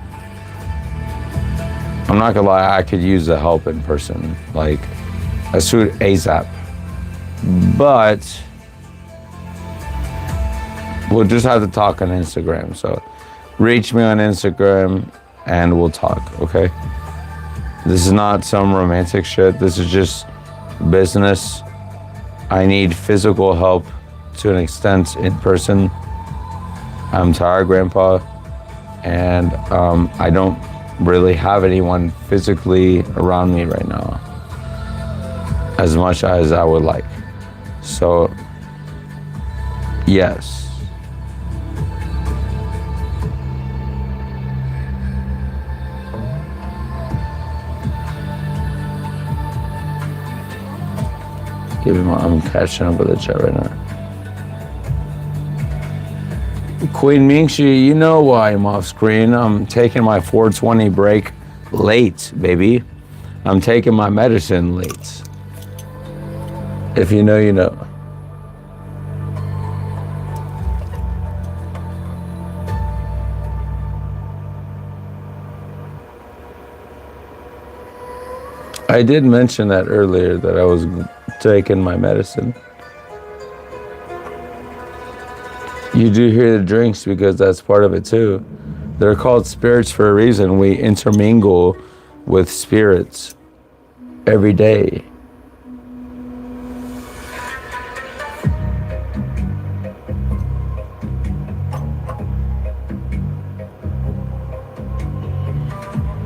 I'm not gonna lie, I could use the help in person, like a suit ASAP. But we'll just have to talk on Instagram. So reach me on Instagram and we'll talk, okay? This is not some romantic shit. This is just business. I need physical help to an extent in person. I'm tired, Grandpa, and I don't really have anyone physically around me right now as much as I would like. So, yes. I'm catching up with the chat right now. Queen Mingxi, you know why I'm off screen. I'm taking my 420 break late, baby. I'm taking my medicine late. If you know, you know. I did mention that earlier, that I was taking my medicine. You do hear the drinks because that's part of it too. They're called spirits for a reason. We intermingle with spirits every day.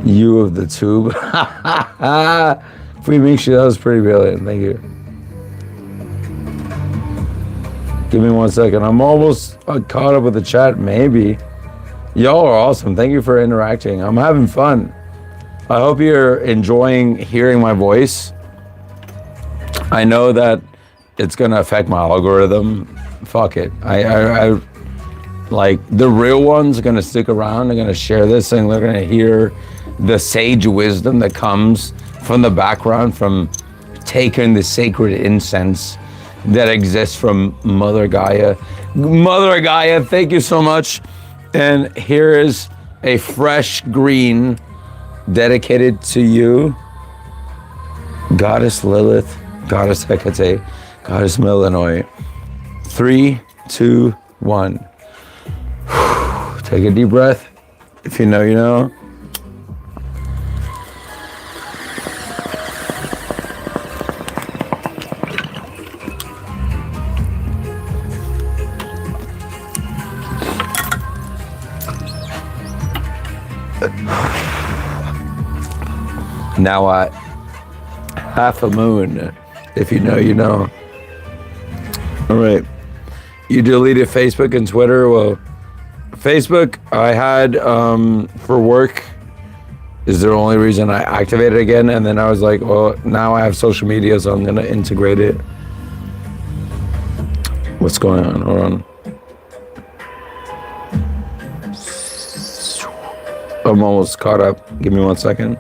You of the tube. Free Mingxi, that was pretty brilliant. Thank you. Give me 1 second. I'm almost caught up with the chat, maybe. Y'all are awesome. Thank you for interacting. I'm having fun. I hope you're enjoying hearing my voice. I know that it's gonna affect my algorithm. Fuck it. I like, the real ones are gonna stick around. They're gonna share this and they're gonna hear the sage wisdom that comes from the background, from taking the sacred incense that exists from Mother Gaia. Mother Gaia, thank you so much. And here is a fresh green dedicated to you. Goddess Lilith, Goddess Hecate, Goddess Melanoi. 3, 2, 1. Take a deep breath. If you know, you know. Now at half a moon, if you know, you know. All right. You deleted Facebook and Twitter. Well, Facebook I had for work is the only reason I activated it again. And then I was like, well, now I have social media, so I'm going to integrate it. What's going on? Hold on. I'm almost caught up. Give me 1 second.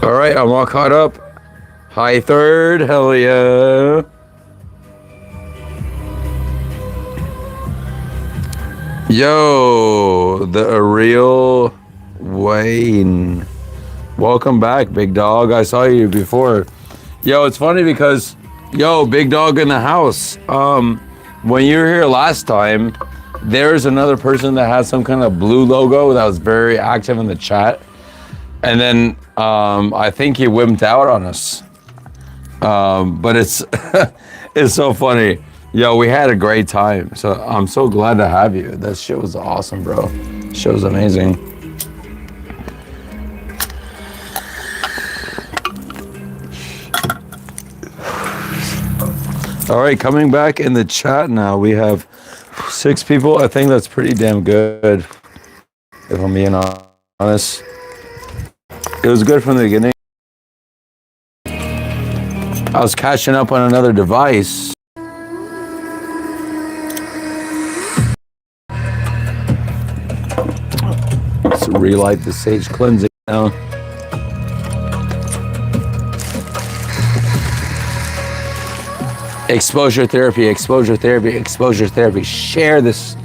All right, I'm all caught up. High third, hell yeah. Yo, the real Wayne. Welcome back, big dog. I saw you before. Yo, it's funny because, yo, big dog in the house. When you were here last time, there's another person that had some kind of blue logo that was very active in the chat. And then I think he wimped out on us. But it's it's so funny. Yo, we had a great time. So I'm so glad to have you. That shit was awesome, bro. Shit was amazing. All right, coming back in the chat now, we have 6 people. I think that's pretty damn good, if I'm being honest. It was good from the beginning. I was catching up on another device. Let's relight the sage cleansing now. Exposure therapy, exposure therapy, exposure therapy. Share this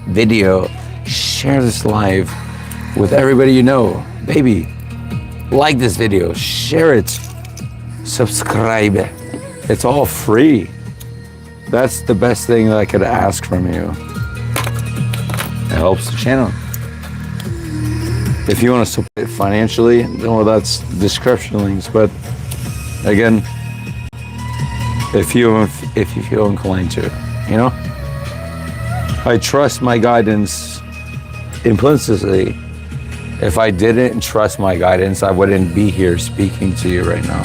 video, share this live with everybody you know. Baby, like this video, share it, subscribe. It's all free. That's the best thing that I could ask from you. It helps the channel. If you want to support it financially, well, that's description links. But again, if you feel inclined to, you know, I trust my guidance implicitly. If I didn't trust my guidance, I wouldn't be here speaking to you right now.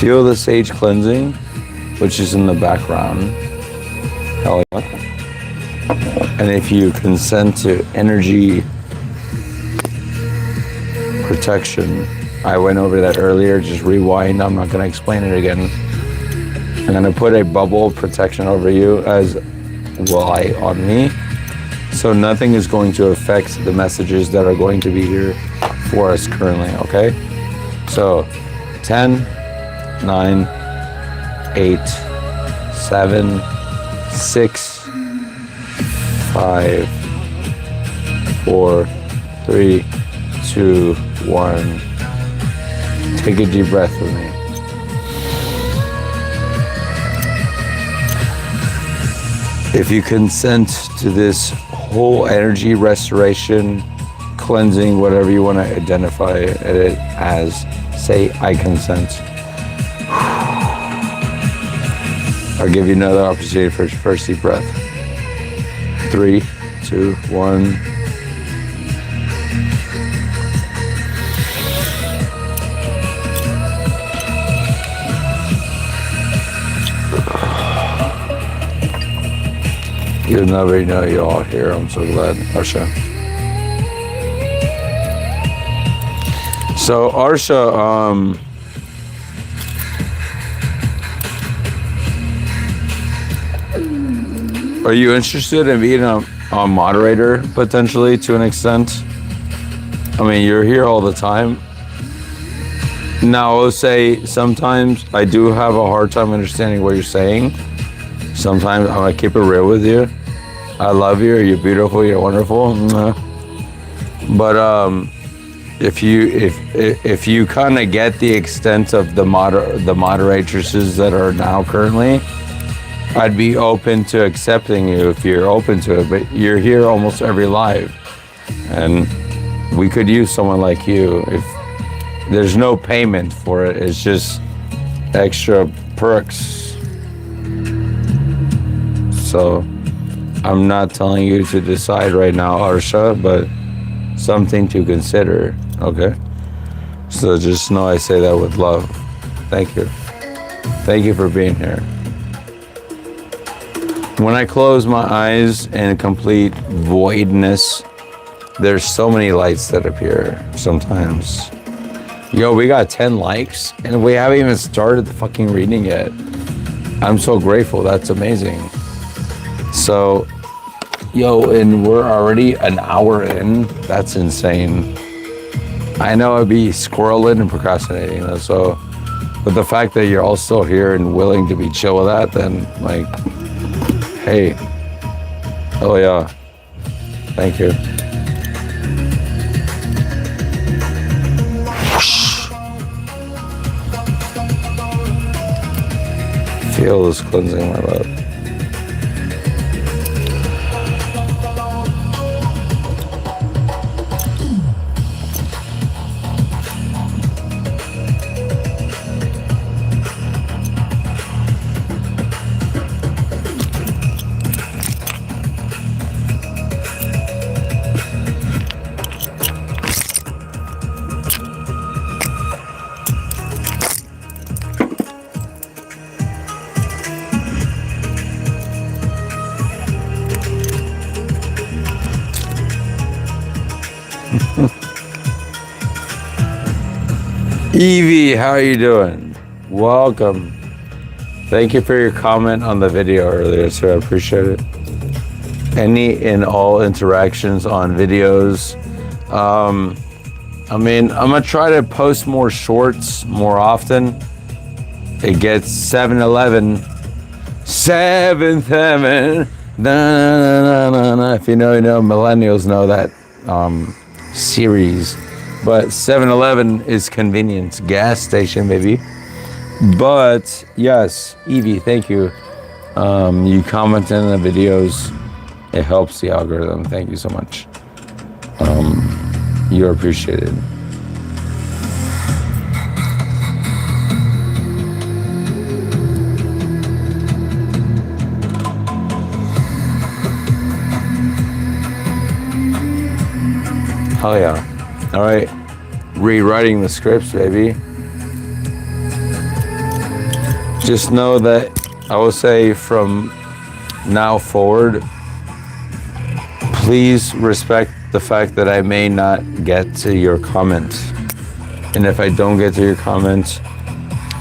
Feel the sage cleansing, which is in the background. Hell yeah. And if you consent to energy protection, I went over that earlier, just rewind. I'm not going to explain it again. I'm going to put a bubble of protection over you as well on me. So nothing is going to affect the messages that are going to be here for us currently, okay? So 10, 9, 8, 7, 6, 5, 4, 3, 2, 1. Take a deep breath with me. If you consent to this whole energy restoration, cleansing, whatever you want to identify it as, say, I consent. I'll give you another opportunity for your first deep breath. 3, 2, 1. You never know you're all here. I'm so glad, Arsha. So Arsha, are you interested in being a moderator potentially to an extent? I mean, you're here all the time. Now, I will say sometimes I do have a hard time understanding what you're saying. Sometimes I'm gonna keep it real with you. I love you. You're beautiful. You're wonderful. But if you kind of get the extent of the moderatresses that are now currently, I'd be open to accepting you if you're open to it. But you're here almost every live, and we could use someone like you. If there's no payment for it, it's just extra perks. So I'm not telling you to decide right now, Arsha, but something to consider, okay? So just know I say that with love. Thank you. Thank you for being here. When I close my eyes in complete voidness, there's so many lights that appear sometimes. Yo, we got 10 likes and we haven't even started the fucking reading yet. I'm so grateful. That's amazing. So, yo, and we're already an hour in. That's insane. I know I'd be squirreling and procrastinating though, so, but the fact that you're all still here and willing to be chill with that, then like, hey, oh yeah, thank you. Feel this cleansing my love. Evie, how are you doing? Welcome. Thank you for your comment on the video earlier, sir. I appreciate it. Any and all interactions on videos. I mean, I'm gonna try to post more shorts more often. It gets 7-Eleven. 7-7. If you know, you know. Millennials know that series. But 7-Eleven is convenience. Gas station, baby. But yes, Evie, thank you. You comment in the videos. It helps the algorithm. Thank you so much. You're appreciated. Oh yeah. All right. Rewriting the scripts, baby. Just know that I will say from now forward, please respect the fact that I may not get to your comments. And if I don't get to your comments,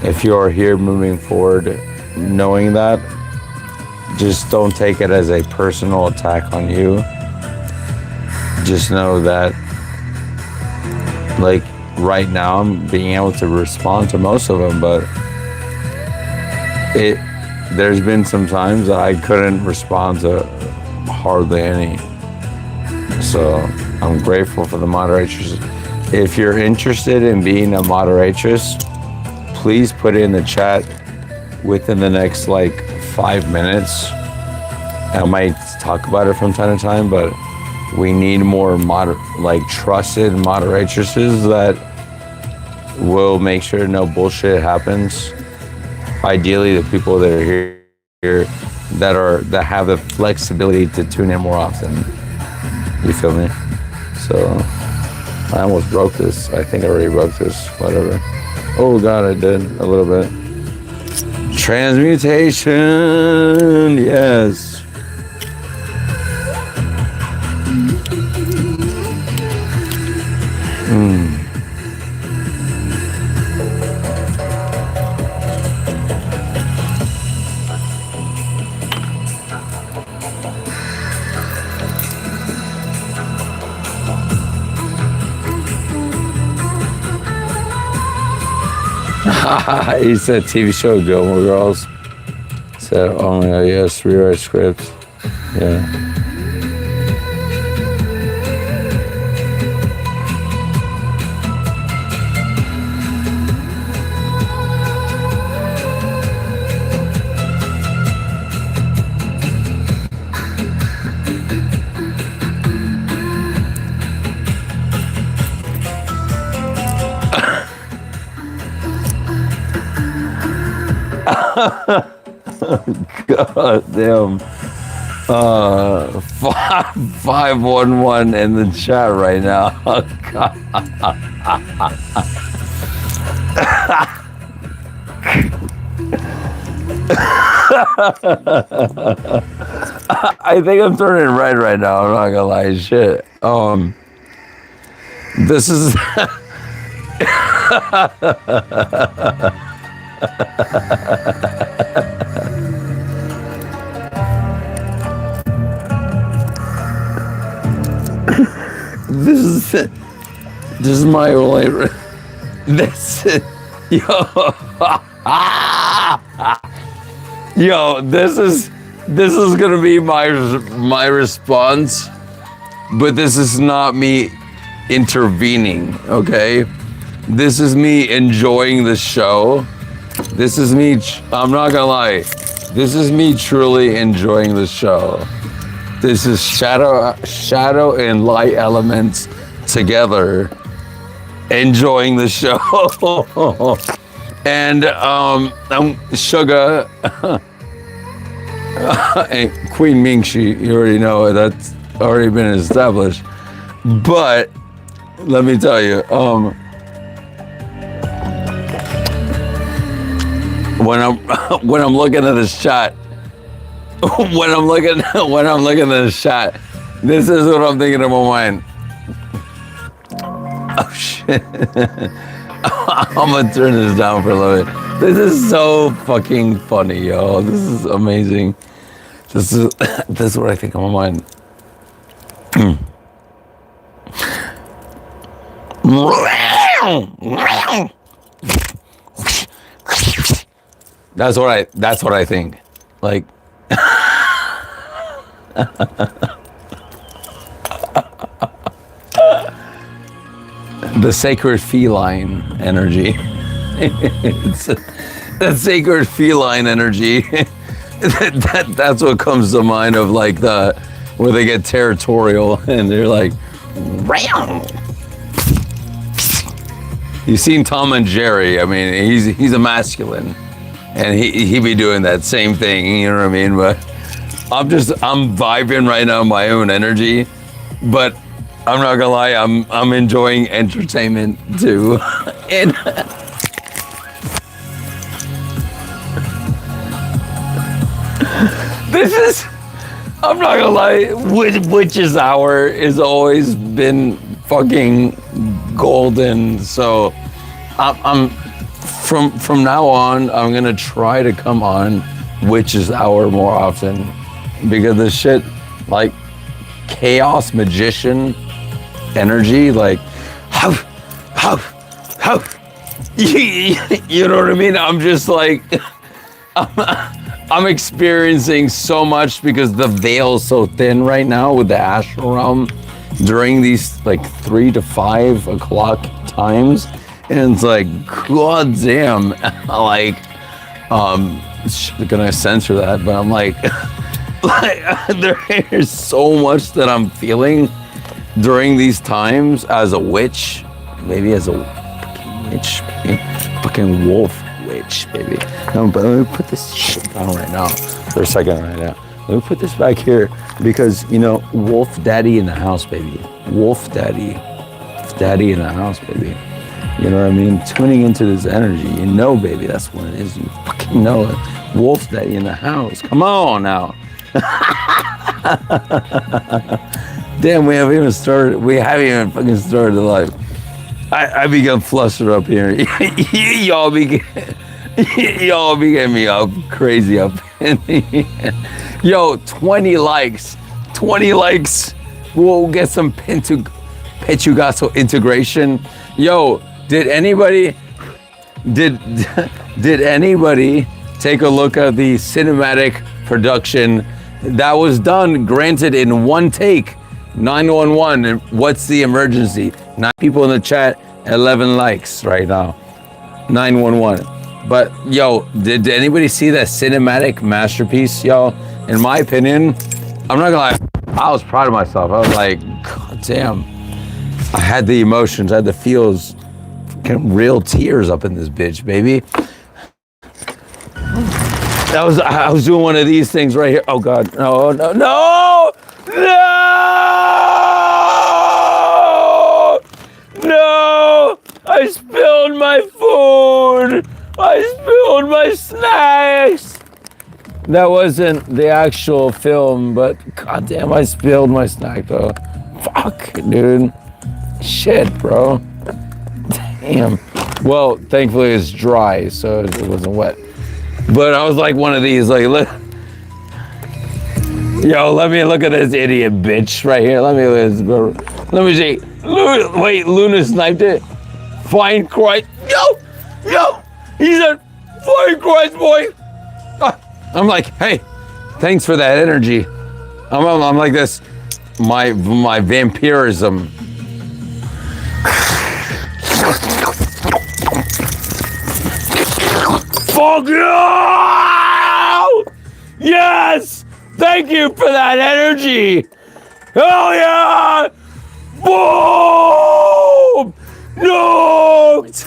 if you are here moving forward, knowing that, just don't take it as a personal attack on you. Just know that, like, right now I'm being able to respond to most of them, but there's been some times that I couldn't respond to hardly any. So I'm grateful for the moderators. If you're interested in being a moderatress, please put it in the chat within the next like 5 minutes. I might talk about it from time to time, but we need more trusted moderatresses that will make sure no bullshit happens. Ideally, the people that are here that have the flexibility to tune in more often. You feel me? So I almost broke this. I think I already broke this. Whatever. Oh God, I did a little bit. Transmutation. Yes. He said TV show Gilmore Girls. Said, oh my God, yes, rewrite scripts. Yeah. God damn. 511 in the chat right now. Oh, God. I think I'm turning red right now. I'm not gonna lie. Shit. This is this is my only. This is, yo, this is gonna be my response, but this is not me intervening. Okay, this is me enjoying the show This is me. I'm not gonna lie. This is me truly enjoying the show. This is shadow and light elements together, enjoying the show. And Sugar and Queen Mingxi, you already know that's already been established. But let me tell you, when I'm looking at this shot, when I'm looking at this shot, this is what I'm thinking in my mind. Oh shit. I'm gonna turn this down for a little bit. This is so fucking funny, yo. This is amazing. This is what I think in my mind. That's what I think. Like the sacred feline energy. It's that sacred feline energy. That's what comes to mind of like where they get territorial and they're like, you've seen Tom and Jerry. I mean, he's a masculine, and he be doing that same thing. You know what I mean? But I'm vibing right now my own energy, but I'm not gonna lie, I'm enjoying entertainment too. And I'm not gonna lie, Witch's Hour has always been fucking golden. So I'm from now on, I'm gonna try to come on Witch's Hour more often, because the shit like chaos magician energy, like how you know what I mean? I'm just like I'm experiencing so much because the veil's so thin right now with the astral realm during these like 3 to 5 o'clock times, and it's like, god damn, like gonna censor that, but I'm like there's so much that I'm feeling during these times as a witch, maybe as a witch, fucking wolf witch, baby. No, but let me put this shit down right now for a second right now. Let me put this back here because, you know, wolf daddy in the house, baby. Wolf daddy in the house, baby. You know what I mean? Tuning into this energy, you know, baby, that's what it is. You fucking know it. Wolf daddy in the house. Come on now. Damn, we haven't even fucking started the life. I become flustered up here. y'all be getting me up crazy up. Yo, 20 likes. We'll get some Pechugaso integration. Yo, did anybody take a look at the cinematic production that was done, granted in one take? 911, what's the emergency? 9 people in the chat, 11 likes right now. 911. But yo, did anybody see that cinematic masterpiece, yo? In my opinion, I'm not gonna lie, I was proud of myself. I was like, god damn. I had the emotions, I had the feels, real tears up in this bitch, baby. I was doing one of these things right here. Oh god, no! I spilled my food! I spilled my snacks! That wasn't the actual film, but goddamn, I spilled my snack though. Fuck, dude. Shit, bro. Damn. Well, thankfully it's dry, so it wasn't wet. But I was like one of these, like, let me look at this idiot bitch right here. Let me see. Wait, Luna sniped it? Fine Christ. Yo! He said, fine Christ, boy. I'm like, hey, thanks for that energy. I'm like this, my vampirism. Fuck you! Yes! Thank you for that energy! Hell yeah! Boom! Nuked!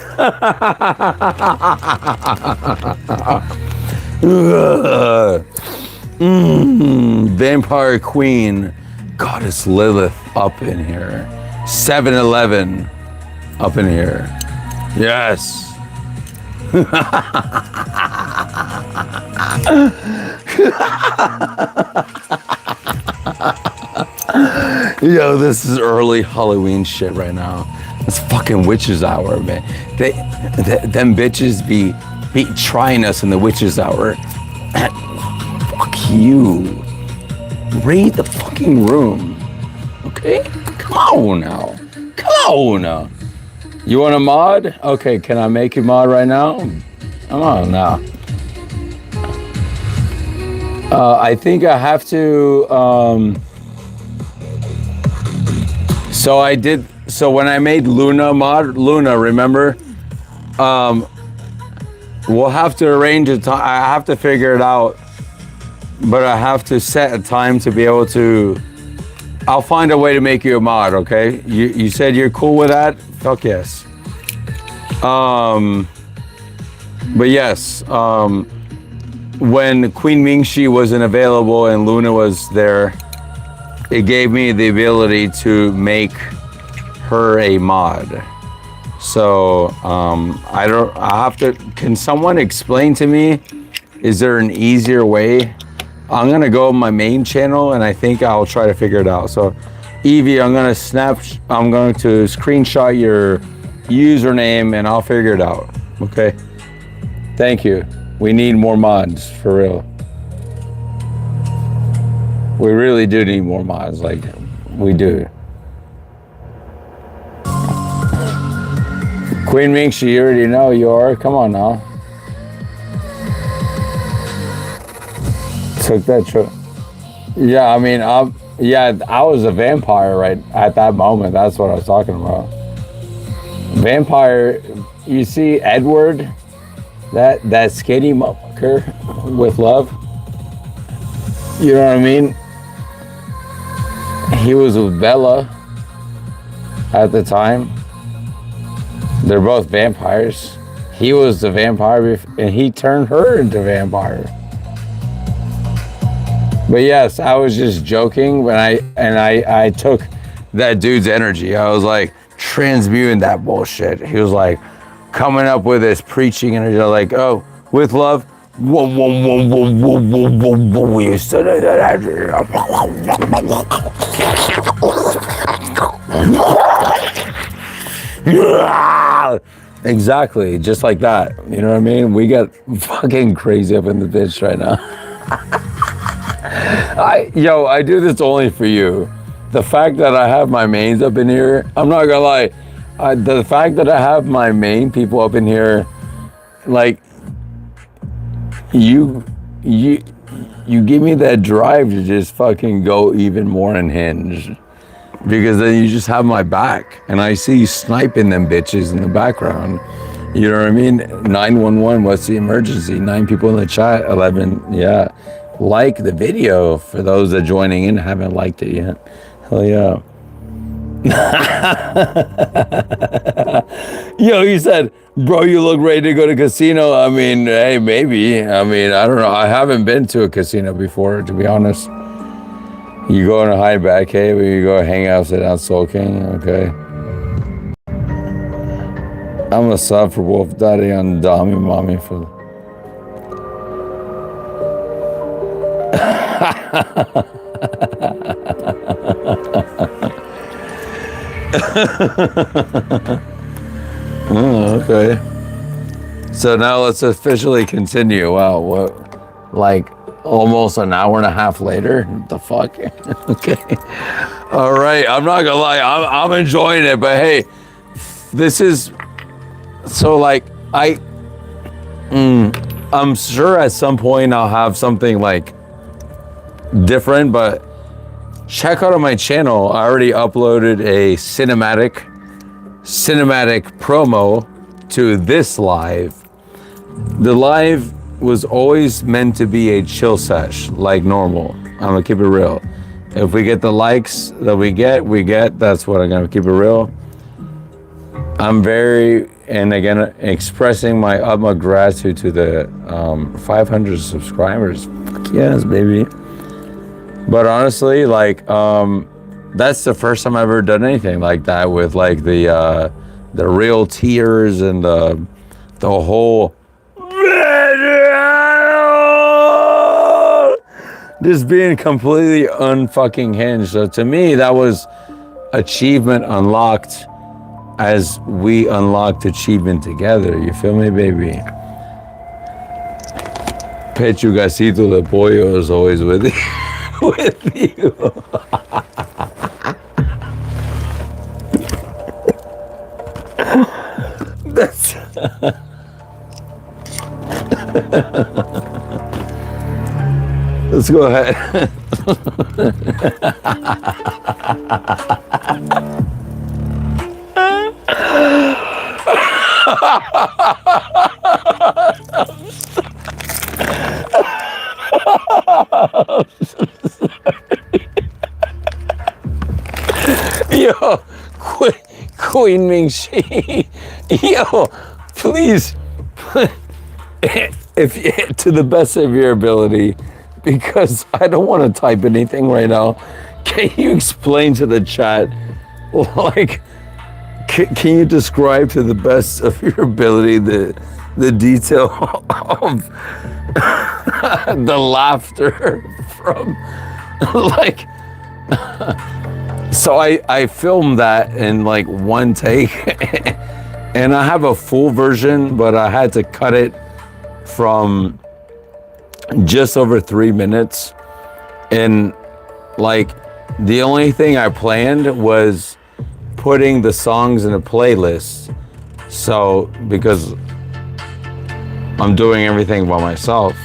Vampire Queen, Goddess Lilith up in here. 7-Eleven up in here. Yes. Yo, this is early Halloween shit right now. It's fucking witches hour, man. Them bitches be trying us in the witches hour. Fuck you. Read the fucking room. Okay? Come on now. Come on now. You want a mod? Okay, can I make you mod right now? Come on now. I think I have to, so when I made Luna mod, remember? We'll have to arrange a time. I have to figure it out, but I have to set a time to be able to, I'll find a way to make you a mod, okay? You said you're cool with that? Fuck yes. But yes, when Queen Mingxi wasn't available and Luna was there, it gave me the ability to make her a mod. So can someone explain to me, is there an easier way? I'm gonna go on my main channel and I think I'll try to figure it out. So Evie, I'm going to screenshot your username and I'll figure it out. Okay. Thank you. We need more mods for real. We really do need more mods, like we do. Queen Mingxi, you already know you are. Come on now. Took that trip. Yeah, I mean, I was a vampire right at that moment. That's what I was talking about. Vampire, you see Edward, that skinny motherfucker with love. You know what I mean? He was with Bella at the time. They're both vampires. He was the vampire and he turned her into a vampire. But yes, I was just joking when I took that dude's energy. I was like transmuting that bullshit. He was like coming up with this preaching energy, like, oh, with love. Whoa, whoa, whoa, whoa, whoa, whoa, whoa, whoa. We used to do that. Exactly, just like that. You know what I mean? We got fucking crazy up in the bitch right now. I do this only for you. The fact that I have my mains up in here, I'm not gonna lie. The fact that I have my main people up in here, like, you give me that drive to just fucking go even more unhinged. Because then you just have my back. And I see you sniping them bitches in the background. You know what I mean? 911, what's the emergency? 9 people in the chat, 11, yeah. Like the video for those that are joining in haven't liked it yet. Hell yeah. Yo, you said, bro, you look ready to go to casino. I mean, hey, maybe. I mean, I don't know. I haven't been to a casino before, to be honest. You go in a high back cave or you go hang out, sit down sulking. Okay. I'm a sub for Wolf Daddy on Dami Mommy for. Oh, okay. So now let's officially continue. Wow, what, like almost an hour and a half later? What the fuck? Okay. All right. I'm not gonna lie. I'm enjoying it, but hey, this is so like I'm sure at some point I'll have something like different, but check out on my channel. I already uploaded a cinematic promo to this live. The live was always meant to be a chill sesh, like normal. I'm gonna keep it real. If we get the likes that we get, that's what I'm gonna keep it real. I'm and again, expressing my utmost gratitude to the 500 subscribers. Fuck yes, baby. But honestly, like, that's the first time I've ever done anything like that with like the real tears and the whole just being completely unfucking hinged. So to me, that was achievement unlocked as we unlocked achievement together. You feel me, baby? Pechugasito de pollo is always with you. With you. That's let's go ahead. Yo, Queen Ming-Chi. Yo, please, if to the best of your ability, because I don't want to type anything right now. Can you explain to the chat, like, can you describe to the best of your ability the detail of the laughter from, like, so I filmed that in like one take, and I have a full version, but I had to cut it from just over 3 minutes. And like, the only thing I planned was putting the songs in a playlist. So, because I'm doing everything by myself,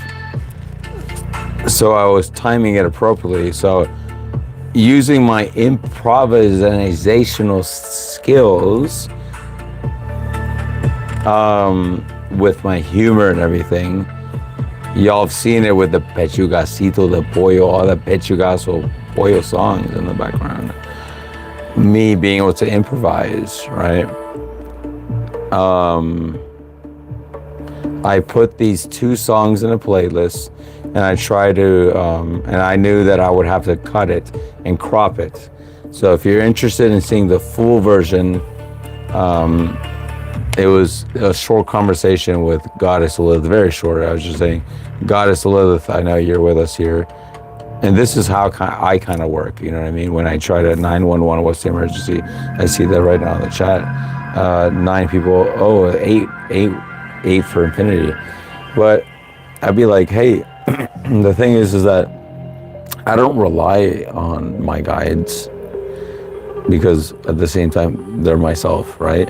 so I was timing it appropriately. So using my improvisational skills, with my humor and everything, y'all have seen it with the Pechugasito de Pollo, all the Pechugaso Pollo songs in the background. Me being able to improvise, right? I put these 2 songs in a playlist, and I tried to, and I knew that I would have to cut it and crop it. So if you're interested in seeing the full version, it was a short conversation with Goddess Lilith, very short. I was just saying, Goddess Lilith, I know you're with us here. And this is how I kind of work, you know what I mean? When I try to 911, what's the emergency? I see that right now in the chat. 9 people, oh, 8 for infinity. But I'd be like, hey, the thing is that I don't rely on my guides, because at the same time, they're myself, right?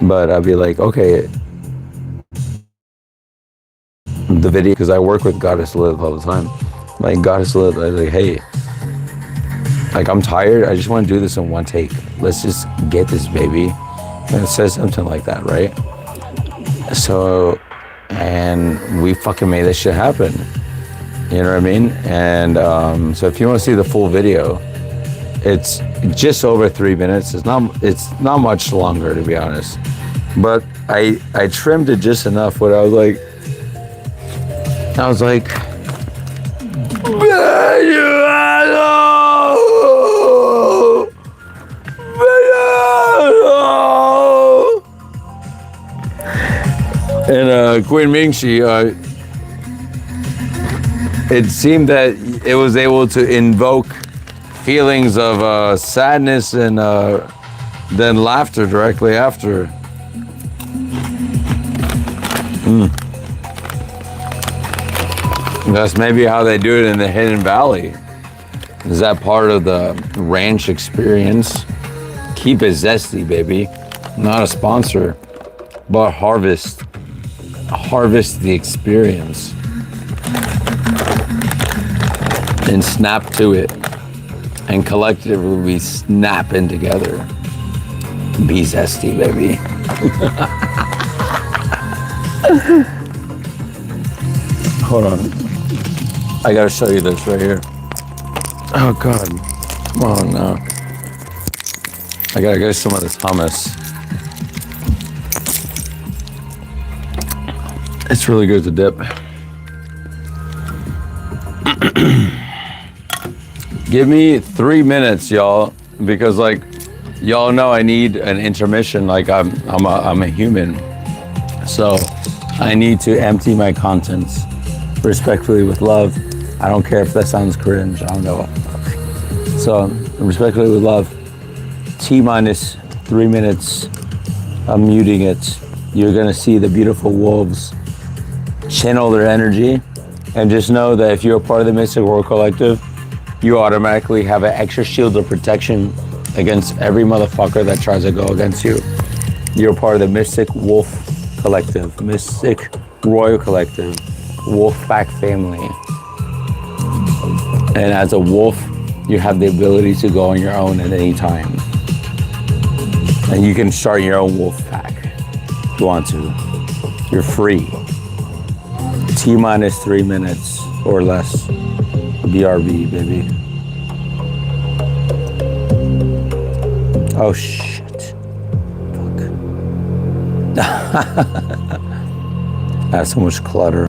But I'd be like, okay, the video, because I work with Goddess Lilith all the time. Like, Goddess Lilith, I was like, hey, like, I'm tired. I just want to do this in one take. Let's just get this, baby. And it says something like that, right? So, and we fucking made this shit happen. You know what I mean? And so if you want to see the full video, it's just over 3 minutes. It's not much longer, to be honest. But I trimmed it just enough where I was like, and Queen Ming-Chi, it seemed that it was able to invoke feelings of sadness and then laughter directly after. That's maybe how they do it in the Hidden Valley. Is that part of the ranch experience? Keep it zesty, baby. Not a sponsor, but harvest the experience and snap to it, and collectively we snap in together. Be zesty, baby. Hold on. I gotta show you this right here. Oh God. Come on now. I gotta get some of this hummus. It's really good to dip. Give me 3 minutes, y'all, because like y'all know I need an intermission. Like I'm a human, so I need to empty my contents respectfully with love. I don't care if that sounds cringe. I don't know. So respectfully with love. T minus 3 minutes. I'm muting it. You're gonna see the beautiful wolves channel their energy, and just know that if you're a part of the Mystic World Collective, you automatically have an extra shield of protection against every motherfucker that tries to go against you. You're part of the Mystic Wolf Collective, Mystic Royal Collective, Wolf Pack family. And as a wolf, you have the ability to go on your own at any time. And you can start your own wolf pack if you want to. You're free. T minus 3 minutes or less. BRB, baby. Oh shit. Fuck. I have so much clutter.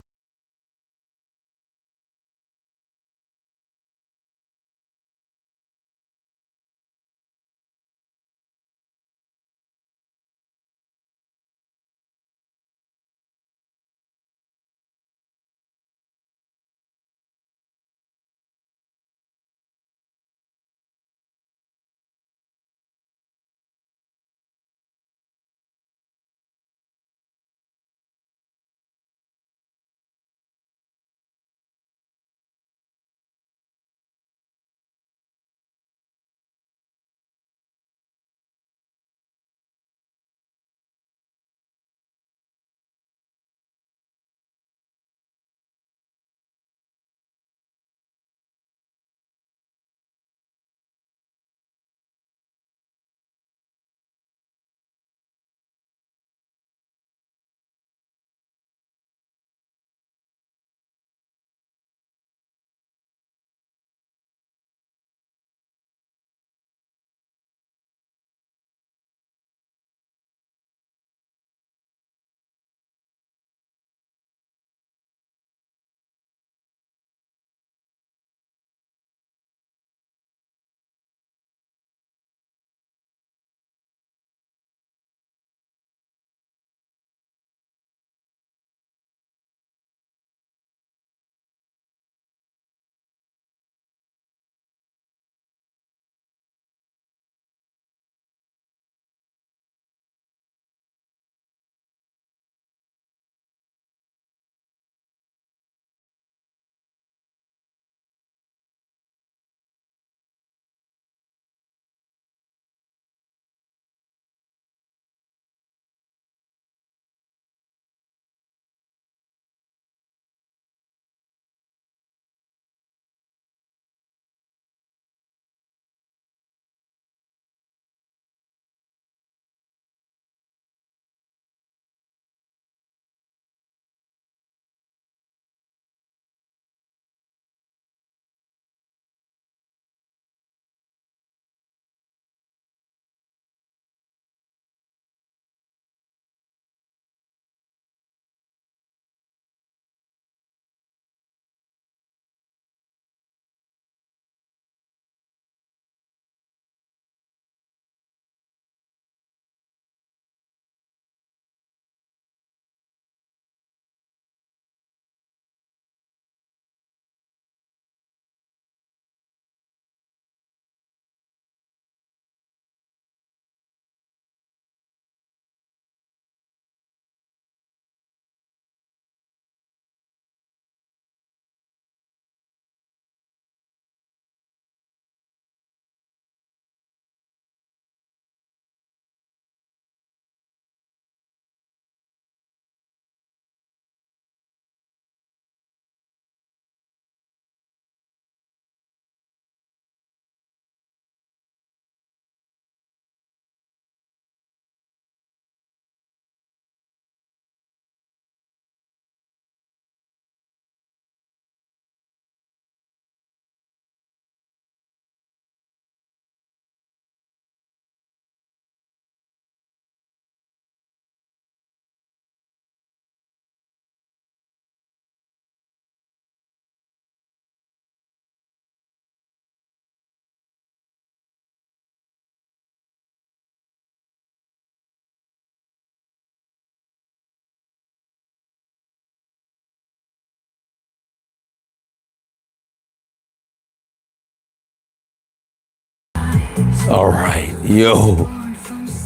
All right, yo,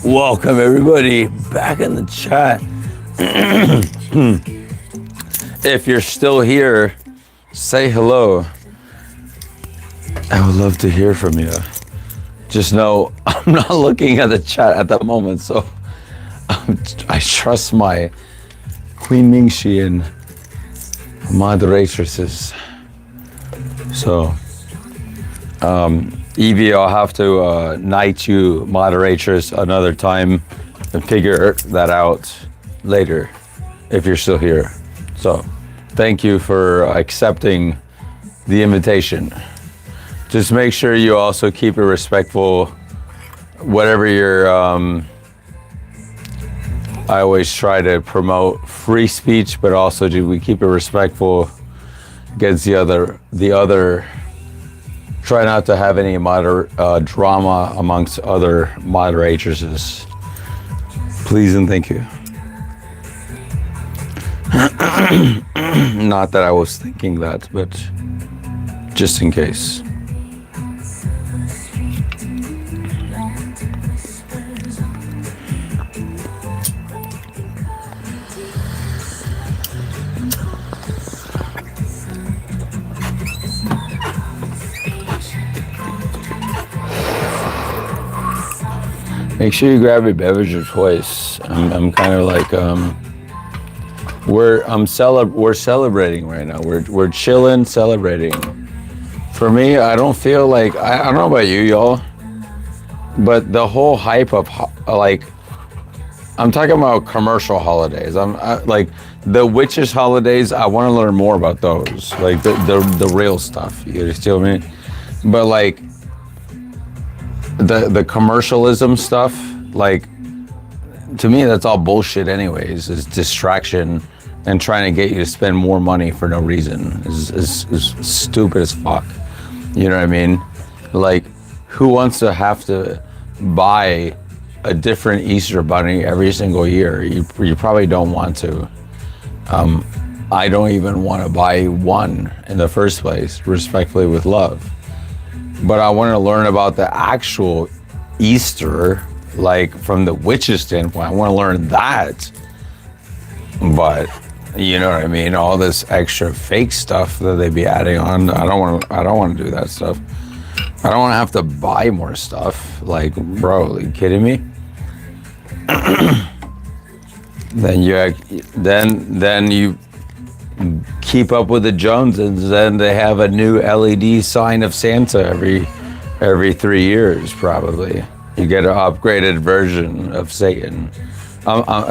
welcome everybody back in the chat. If you're still here, say hello. I would love to hear from you. Just know I'm not looking at the chat at the moment, so I trust my Queen Mingxi and moderatresses. So, Evie, I'll have to knight you moderatress another time and figure that out later if you're still here. So, thank you for accepting the invitation. Just make sure you also keep it respectful. Whatever you're, I always try to promote free speech, but also we keep it respectful against the other. Try not to have any drama amongst other moderatresses. Please and thank you. Not that I was thinking that, but just in case. Make sure you grab your beverage of choice. I'm kind of like we're celebrating right now. We're chilling, celebrating. For me, I don't feel like I don't know about you, y'all, but the whole hype of like I'm talking about commercial holidays. Like the witches holidays. I want to learn more about those, like the real stuff. You understand me? But like. The commercialism stuff, like, to me, that's all bullshit anyways. It's distraction and trying to get you to spend more money for no reason is stupid as fuck. You know what I mean? Like, who wants to have to buy a different Easter bunny every single year? You probably don't want to. I don't even want to buy one in the first place, respectfully, with love. But I want to learn about the actual Easter, like from the witches' standpoint. I want to learn that. But you know what I mean? All this extra fake stuff that they be adding on. I don't want to do that stuff. I don't want to have to buy more stuff. Like, bro, are you kidding me? Then you keep up with the Joneses, then they have a new LED sign of Santa every 3 years, probably. You get an upgraded version of Satan.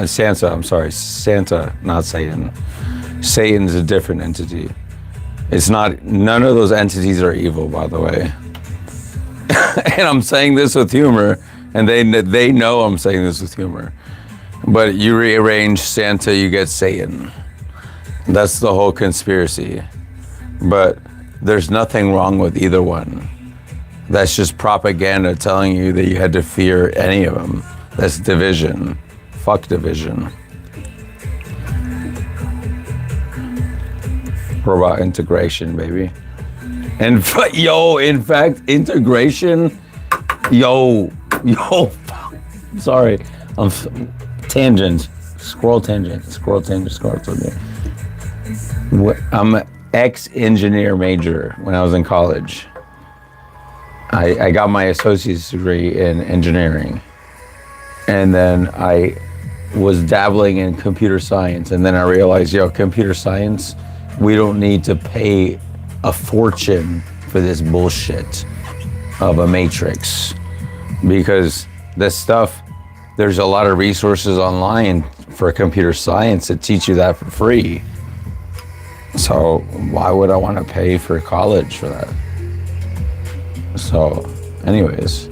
Santa, I'm sorry, Santa, not Satan. Satan's a different entity. It's not, none of those entities are evil, by the way. And I'm saying this with humor, and they know I'm saying this with humor. But you rearrange Santa, you get Satan. That's the whole conspiracy. But there's nothing wrong with either one. That's just propaganda telling you that you had to fear any of them. That's division. Fuck division. We're about integration, baby. And yo, in fact, integration, yo, sorry. Tangent, squirrel tangent. I'm an ex-engineer major when I was in college. I got my associate's degree in engineering. And then I was dabbling in computer science. And then I realized, computer science, we don't need to pay a fortune for this bullshit of a matrix. Because this stuff, there's a lot of resources online for computer science that teach you that for free. So why would I want to pay for college for that? So anyways,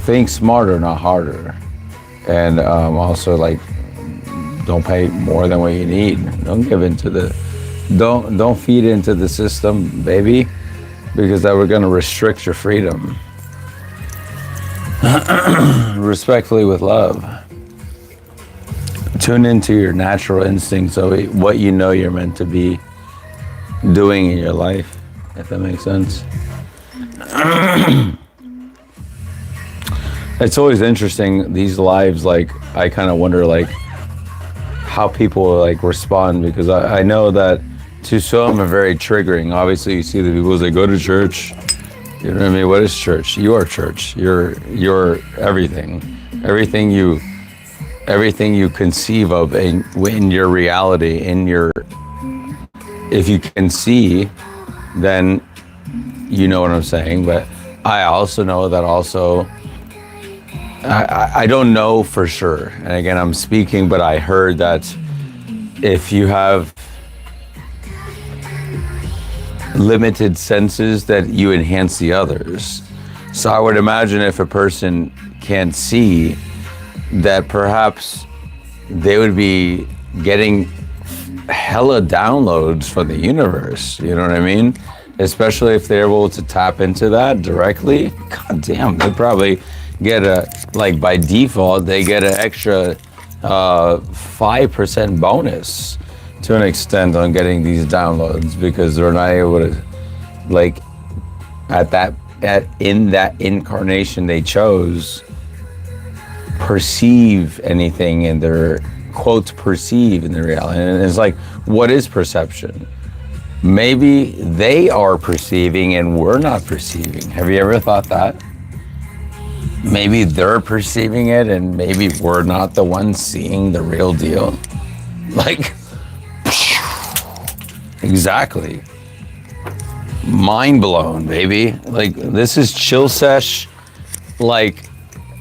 think smarter, not harder. And also, like, don't pay more than what you need. Don't give into don't feed into the system, baby, because that we're gonna restrict your freedom. Respectfully, with love. Tune into your natural instincts of what you know you're meant to be doing in your life, if that makes sense. It's always interesting, these lives, like, I kind of wonder, like, how people, like, respond, because I know that to some are very triggering. Obviously, you see the people that go to church. You know what I mean? What is church? You are church. You're everything. Everything you conceive of in your reality, if you can see, then you know what I'm saying. But I also know that I don't know for sure. And again, I'm speaking, but I heard that if you have limited senses, that you enhance the others. So I would imagine if a person can't see, that perhaps they would be getting hella downloads from the universe. You know what I mean? Especially if they're able to tap into that directly. God damn, they probably get like by default, they get an extra 5% bonus to an extent on getting these downloads, because they're not able to, like, in that incarnation they chose, perceive anything in their quote perceive in the reality. And it's like, what is perception? Maybe they are perceiving and we're not perceiving. Have you ever thought that? Maybe they're perceiving it and maybe we're not the ones seeing the real deal. Like, exactly. Mind blown, baby. Like, this is chill sesh, like,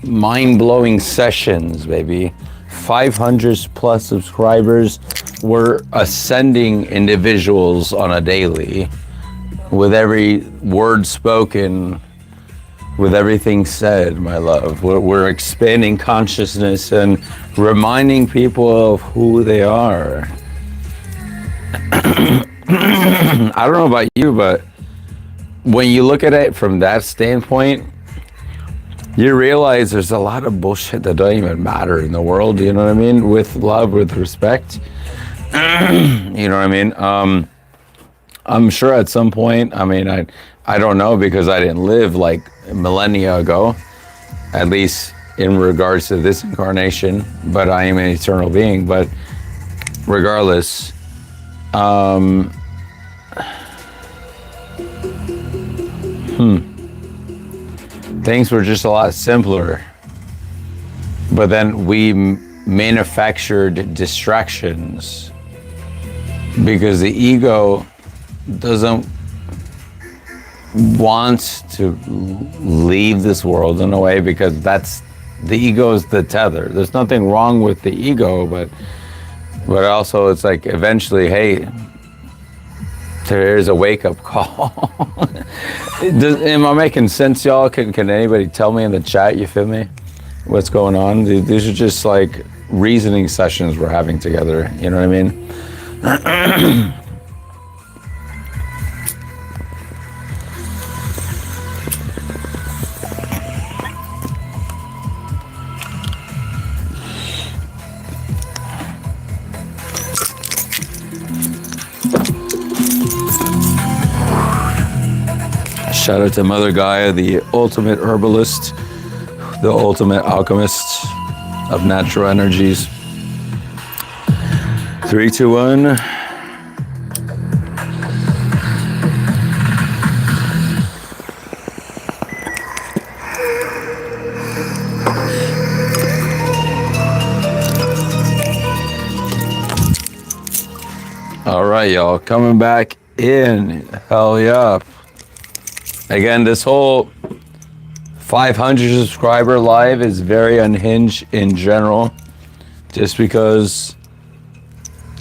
mind-blowing sessions, baby. 500 plus subscribers. We're ascending individuals on a daily, with every word spoken, with everything said, my love. We're expanding consciousness and reminding people of who they are. I don't know about you, but when you look at it from that standpoint, you realize there's a lot of bullshit that don't even matter in the world, you know what I mean? With love, with respect. You know what I mean? I'm sure at some point, I mean, I don't know, because I didn't live like millennia ago, at least in regards to this incarnation, but I am an eternal being. But regardless, things were just a lot simpler, but then we manufactured distractions, because the ego doesn't want to leave this world in a way, because that's, the ego is the tether. There's nothing wrong with the ego, but also it's like eventually, hey, there's a wake-up call. Am I making sense, y'all? Can anybody tell me in the chat, you feel me? What's going on? These are just like reasoning sessions we're having together, you know what I mean? Shout out to Mother Gaia, the ultimate herbalist, the ultimate alchemist of natural energies. 3, 2, 1. All right, y'all, coming back in. Hell yeah. Again, this whole 500 subscriber live is very unhinged in general, just because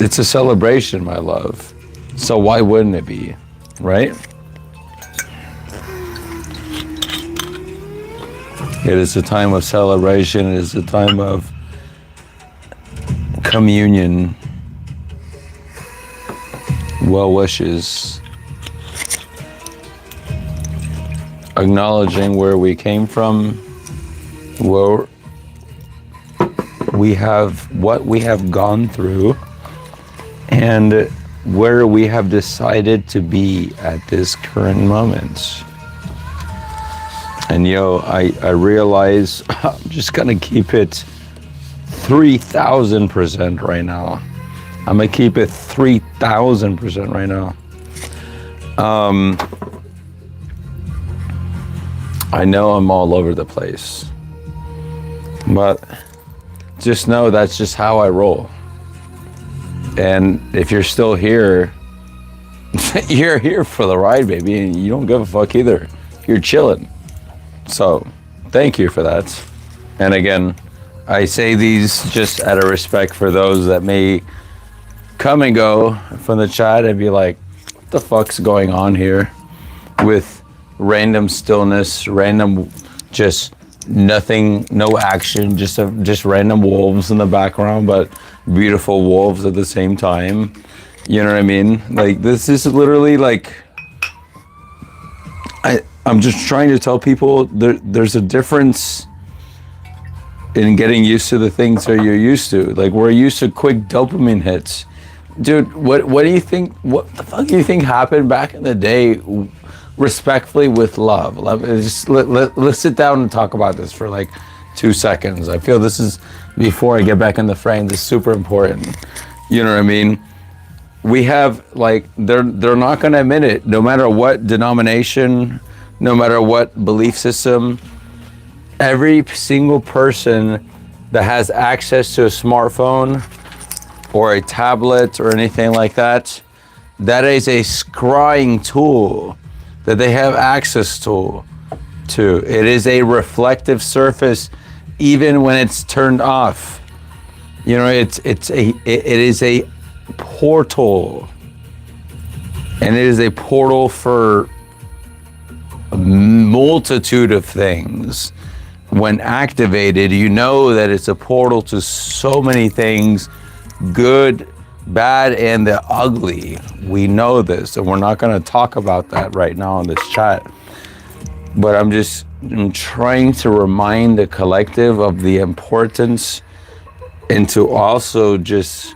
it's a celebration, my love. So why wouldn't it be, right? It is a time of celebration. It is a time of communion, well wishes, acknowledging where we came from, where we have, what we have gone through, and where we have decided to be at this current moment. And I realize I'm just gonna keep it 3,000% right now. I'm gonna keep it 3,000% right now. I know I'm all over the place, but just know that's just how I roll. And if you're still here, you're here for the ride, baby, and you don't give a fuck either. You're chilling. So thank you for that. And again, I say these just out of respect for those that may come and go from the chat and be like, what the fuck's going on here with random stillness, random just nothing, no action, just random wolves in the background, but beautiful wolves at the same time. You know what I mean? Like, this is literally like, I'm just trying to tell people there's a difference in getting used to the things that you're used to. Like, we're used to quick dopamine hits. Dude, what do you think, what the fuck do you think happened back in the day, respectfully, with love? Let's sit down and talk about this for like 2 seconds. I feel this is, before I get back in the frame, this is super important. You know what I mean? We have, like, they're not gonna admit it, no matter what denomination, no matter what belief system, every single person that has access to a smartphone or a tablet or anything like that, that is a scrying tool that they have access to. It is a reflective surface, even when it's turned off. You know, it is a portal, and it is a portal for a multitude of things. When activated, you know that it's a portal to so many things, good, bad, and the ugly. We know this, and we're not going to talk about that right now in this chat. But I'm trying to remind the collective of the importance, and to also just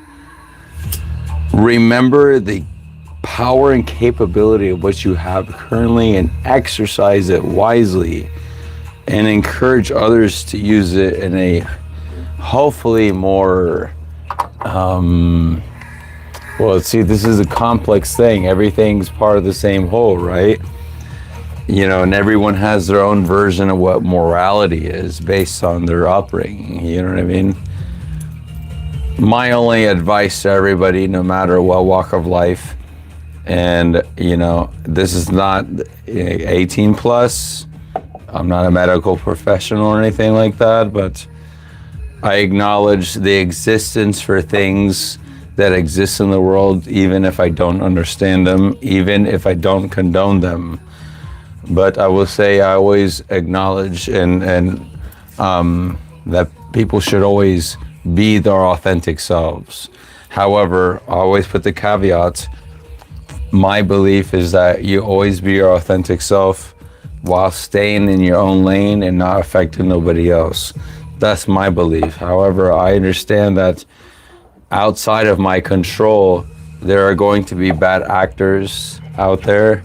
remember the power and capability of what you have currently, and exercise it wisely, and encourage others to use it in a hopefully more well, see, this is a complex thing. Everything's part of the same whole, right? You know, and everyone has their own version of what morality is based on their upbringing. You know what I mean? My only advice to everybody, no matter what walk of life, and, you know, this is not 18 plus. I'm not a medical professional or anything like that, but I acknowledge the existence for things that exist in the world, even if I don't understand them, even if I don't condone them. But I will say, I always acknowledge and that people should always be their authentic selves. However, I always put the caveat, my belief is that you always be your authentic self while staying in your own lane and not affecting nobody else. That's my belief. However, I understand that outside of my control, there are going to be bad actors out there,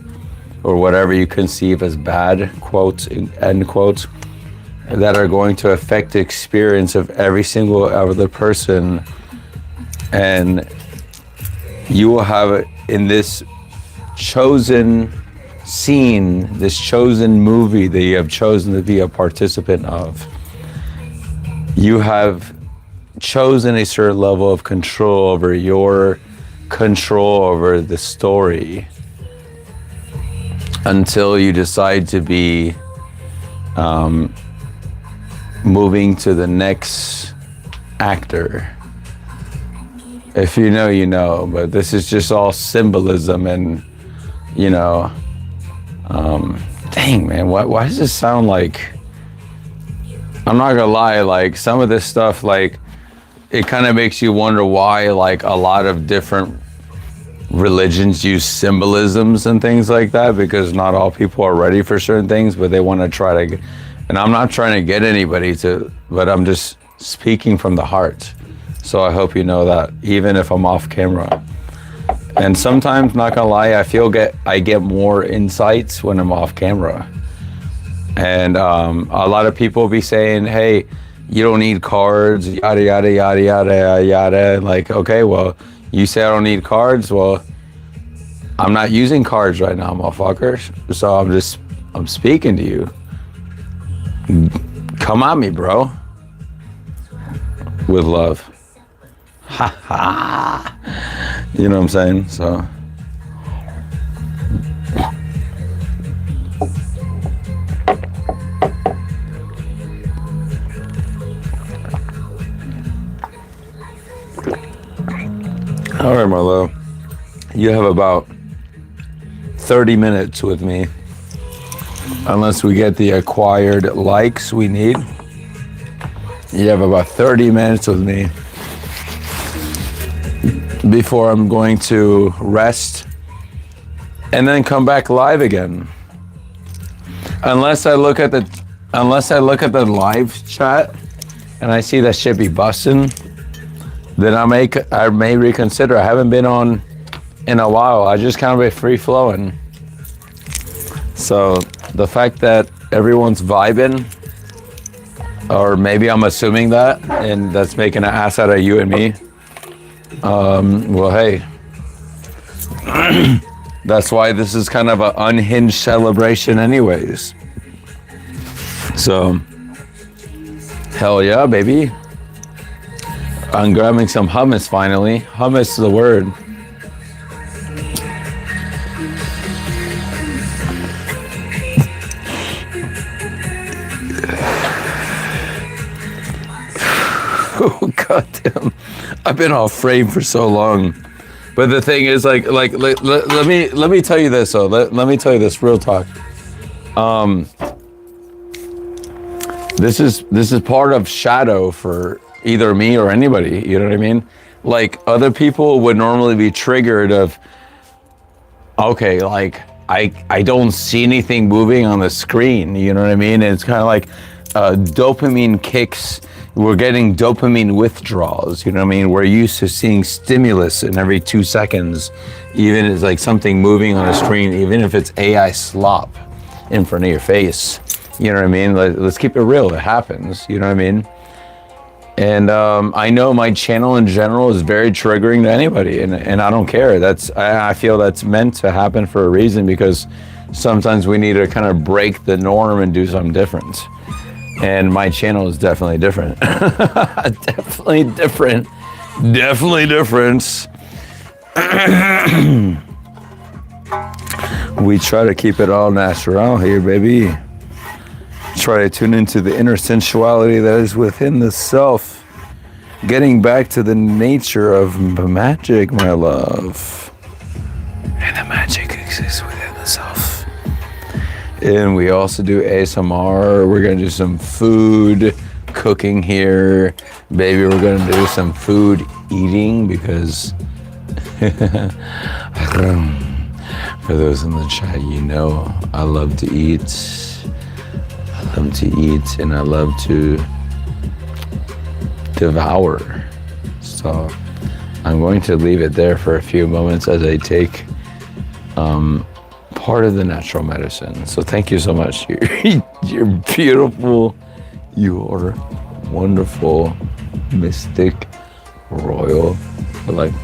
or whatever you conceive as bad, quote, end quote, that are going to affect the experience of every single other person. And you will have, in this chosen scene, this chosen movie that you have chosen to be a participant of, you have chosen a certain level of control over your control over the story, until you decide to be moving to the next actor. If you know, you know, but this is just all symbolism. And, you know, dang, man, why does this sound like, I'm not gonna lie, like, some of this stuff, like, it kind of makes you wonder why, like, a lot of different religions use symbolisms and things like that, because not all people are ready for certain things, but they want to try to, and I'm not trying to get anybody to, but I'm just speaking from the heart. So I hope you know that, even if I'm off camera. And sometimes, not gonna lie, I get more insights when I'm off camera. And a lot of people be saying, hey, you don't need cards, yada, yada, yada, yada, yada. Like, okay, well, you say I don't need cards. Well, I'm not using cards right now, motherfuckers. So I'm speaking to you. Come at me, bro. With love. Ha ha. You know what I'm saying? So. All right, my love. You have about 30 minutes with me. Unless we get the acquired likes we need. You have about 30 minutes with me before I'm going to rest and then come back live again. Unless I look at the live chat and I see that shit be busting, then I may reconsider. I haven't been on in a while. I just kind of be free flowing. So the fact that everyone's vibing, or maybe I'm assuming that, and that's making an ass out of you and me. Well, hey, that's why this is kind of an unhinged celebration anyways. So, hell yeah, baby. I'm grabbing some hummus finally. Hummus is the word. Oh goddamn! I've been off frame for so long, but the thing is, let me tell you this though. Let me tell you this real talk. This is part of shadow for either me or anybody. You know what I mean? Like other people would normally be triggered of, okay, like I don't see anything moving on the screen. You know what I mean? And it's kind of like dopamine kicks. We're getting dopamine withdrawals, you know what I mean? We're used to seeing stimulus in every 2 seconds, even if it's like something moving on a screen, even if it's AI slop in front of your face, you know what I mean? Let's keep it real, it happens, you know what I mean? And I know my channel in general is very triggering to anybody, and I don't care. I feel that's meant to happen for a reason, because sometimes we need to kind of break the norm and do something different. And my channel is definitely different. Definitely different. Definitely different. We try to keep it all natural here, baby. Try to tune into the inner sensuality that is within the self. Getting back to the nature of magic, my love. And the magic exists within the self. And we also do ASMR. We're gonna do some food cooking here. Baby, we're gonna do some food eating because for those in the chat, you know, I love to eat. I love to eat and I love to devour. So I'm going to leave it there for a few moments as I take part of the natural medicine. So thank you so much. You're beautiful. You are wonderful, mystic, royal. Like,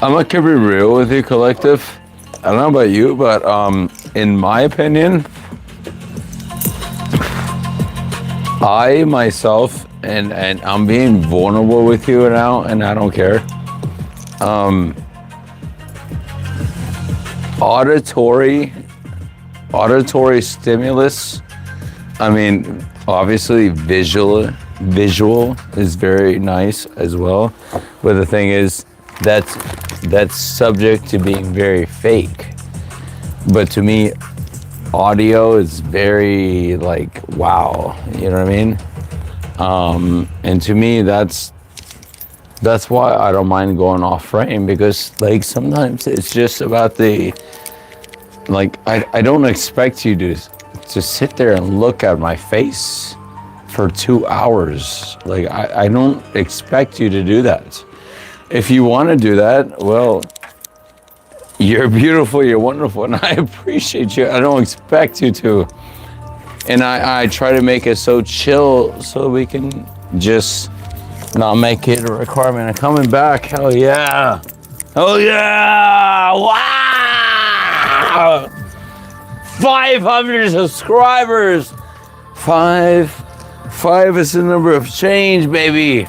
I'm gonna keep it real with you, collective. I don't know about you, but in my opinion, I myself, and I'm being vulnerable with you now, and I don't care. Auditory stimulus. I mean, obviously visual is very nice as well, but the thing is, that's subject to being very fake. But to me, audio is very like, wow, you know what I mean? And to me, that's why I don't mind going off frame, because like sometimes it's just about the, like, I don't expect you to sit there and look at my face for 2 hours. Like, I don't expect you to do that. If you want to do that, well, you're beautiful, you're wonderful, and I appreciate you. I don't expect you to. And I try to make it so chill so we can just not make it a requirement. I'm coming back, hell yeah. Oh yeah, wow. 500 subscribers. Five is the number of change, baby.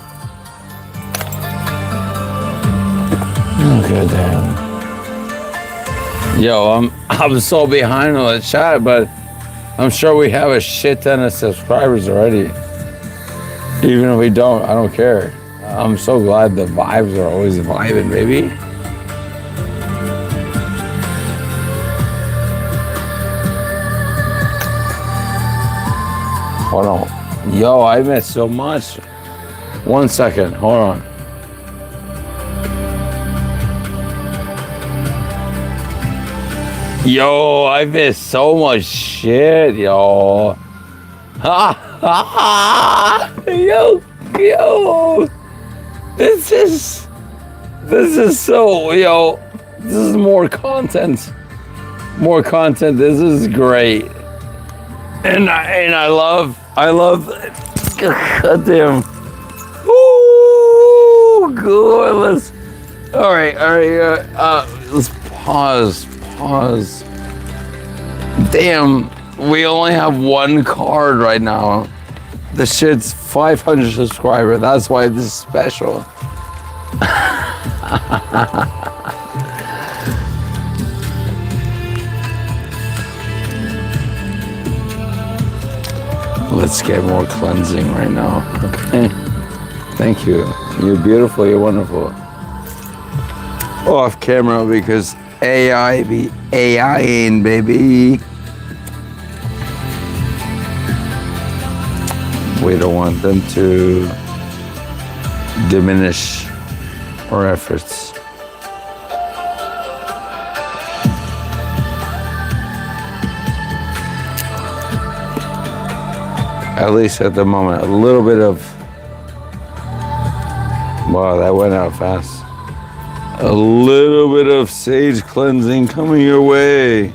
Oh, goddamn. Yo, I'm so behind on the chat, but I'm sure we have a shit ton of subscribers already. Even if we don't, I don't care. I'm so glad the vibes are always vibing, baby. Hold on. Yo, I missed so much. 1 second, hold on. Yo, I missed so much shit, yo. Ha ha! Yo. This is so, yo. This is more content. This is great. And I love goddamn. Ooh, good. All right. Let's pause. Damn, we only have one card right now. The shit's 500 subscribers. That's why this is special. Let's get more cleansing right now. Okay. Thank you. You're beautiful. You're wonderful. Off camera because AI be AIing, baby. We don't want them to diminish our efforts. At least at the moment, a little bit of, wow, that went out fast. A little bit of sage cleansing coming your way.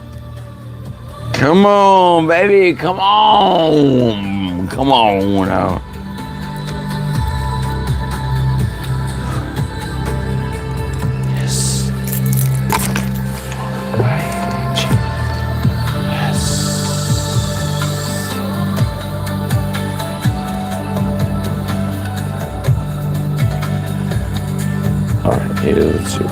Come on, baby, come on. Come on now. Yes. Right. Yes. All right, here's two.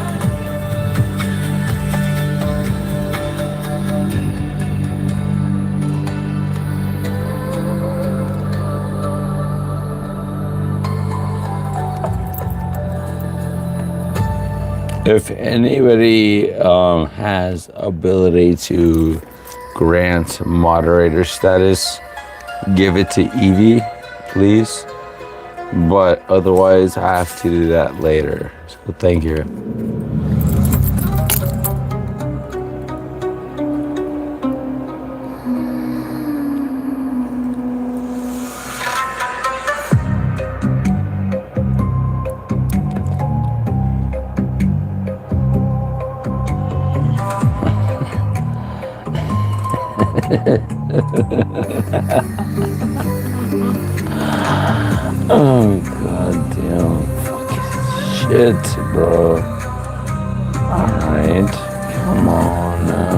If anybody has ability to grant moderator status, give it to Evie, please. But otherwise, I have to do that later. So thank you. Oh, goddamn fucking shit, bro. Alright, come on now.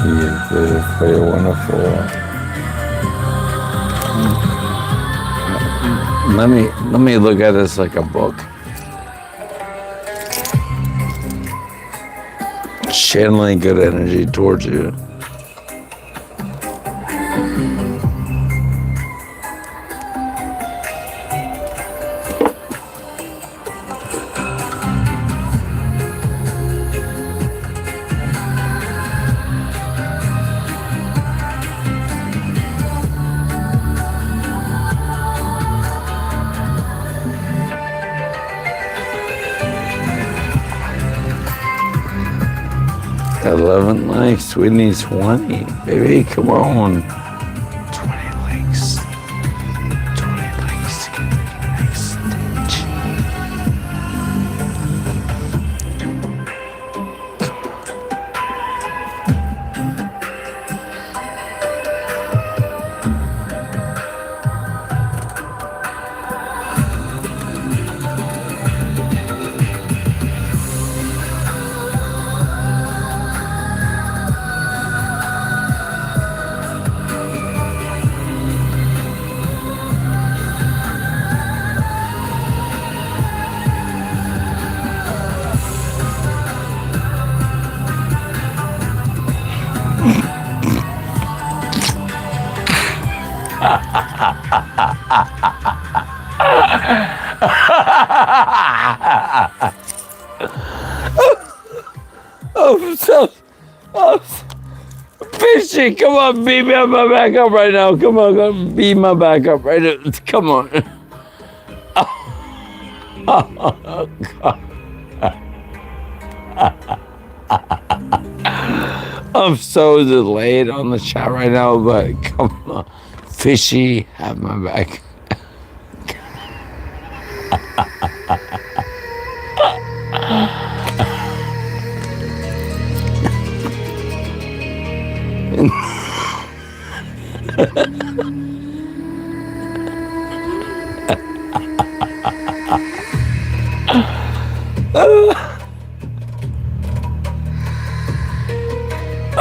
You're beautiful, you're wonderful. Let me look at this like a book. Channeling good energy towards you. $11 likes. We need 20. Baby, come on. 20 likes. 20 likes to get to the next stage. Oh, fishy, come on, beat me up my back up right now. Come on, beat my back up right now. Come on. Oh, God. I'm so delayed on the chat right now, but come on. Fishy, have my back.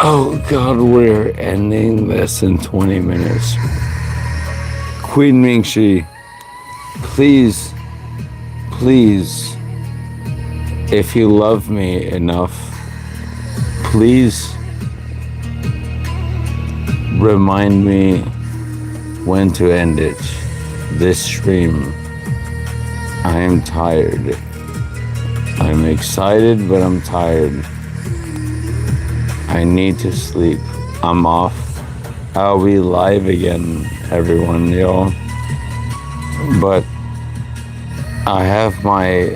Oh God, we're ending this in 20 minutes. Queen Mingxi, please, if you love me enough, please remind me when to end it. This stream. I am tired. I'm excited, but I'm tired. I need to sleep. I'm off. I'll be live again, everyone, y'all. But I have my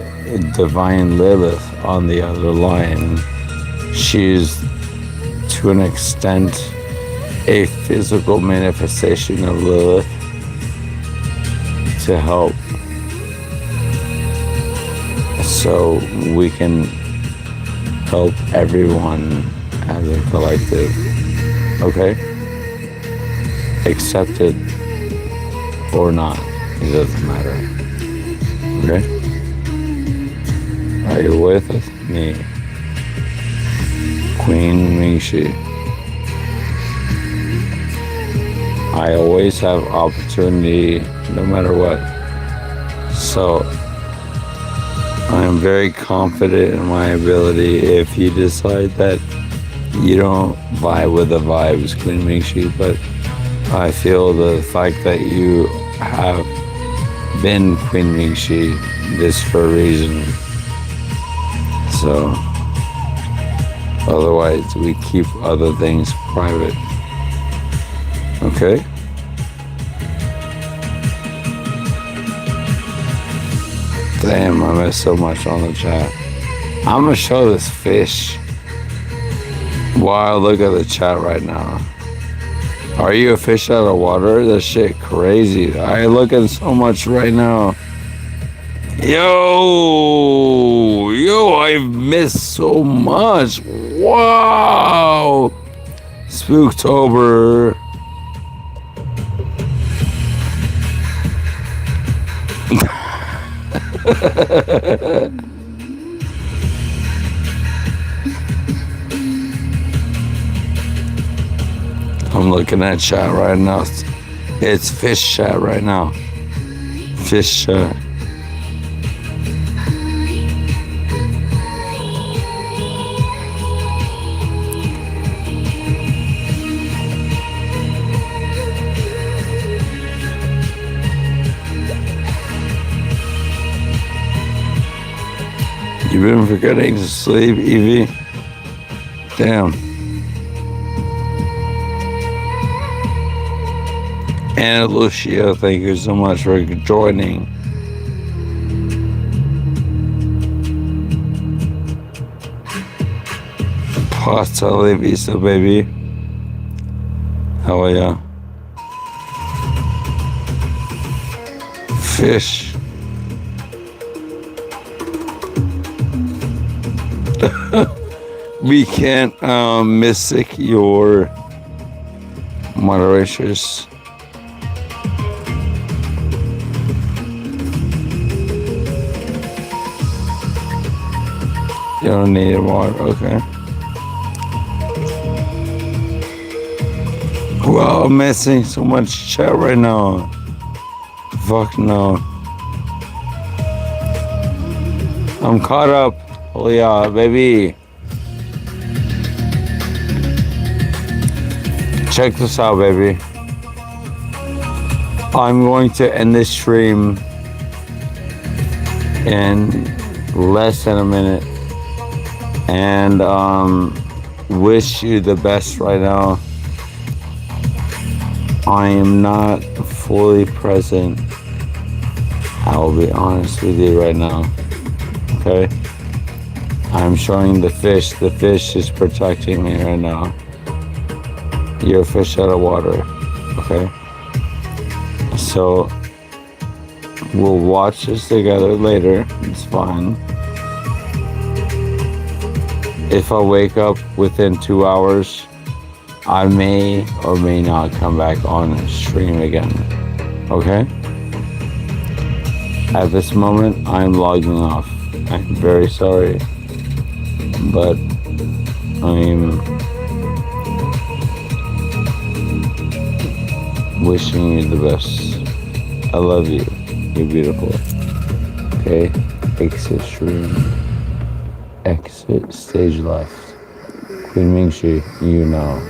divine Lilith on the other line. She's, to an extent, a physical manifestation of Lilith to help, so we can help everyone as a collective. Okay? Accept it or not, it doesn't matter. Okay? Are you with me? Queen Mingxi. I always have opportunity no matter what. So I am very confident in my ability. If you decide that you don't vibe with the vibes, Queen Mingxi, but I feel the fact that you have been Queen Mingxi, this for a reason. So otherwise we keep other things private. Okay? Damn, I missed so much on the chat. I'm gonna show this fish while I look at the chat right now. Are you a fish out of water? That shit crazy. I look at so much right now. Yo, I've missed so much. Wow. Spooktober. I'm looking at chat right now. It's fish chat right now. Fish. You've been forgetting to sleep, Evie? Damn. Anna Lucia, thank you so much for joining. Pasta Vista, baby. How are ya? Fish. We can't mystic your moderators. You don't need water, okay. Wow, I'm missing so much chat right now. Fuck no. I'm caught up. Oh yeah, baby. Check this out, baby. I'm going to end this stream in less than a minute. And wish you the best right now. I am not fully present. I will be honest with you right now. Okay? I'm showing the fish. The fish is protecting me right now. You're a fish out of water. Okay? So we'll watch this together later. It's fine. If I wake up within 2 hours, I may or may not come back on stream again. Okay? At this moment, I'm logging off. I'm very sorry, but I'm wishing you the best. I love you. You're beautiful. Okay? Exit stream. Exit stage left. Queen Mingxi, you know.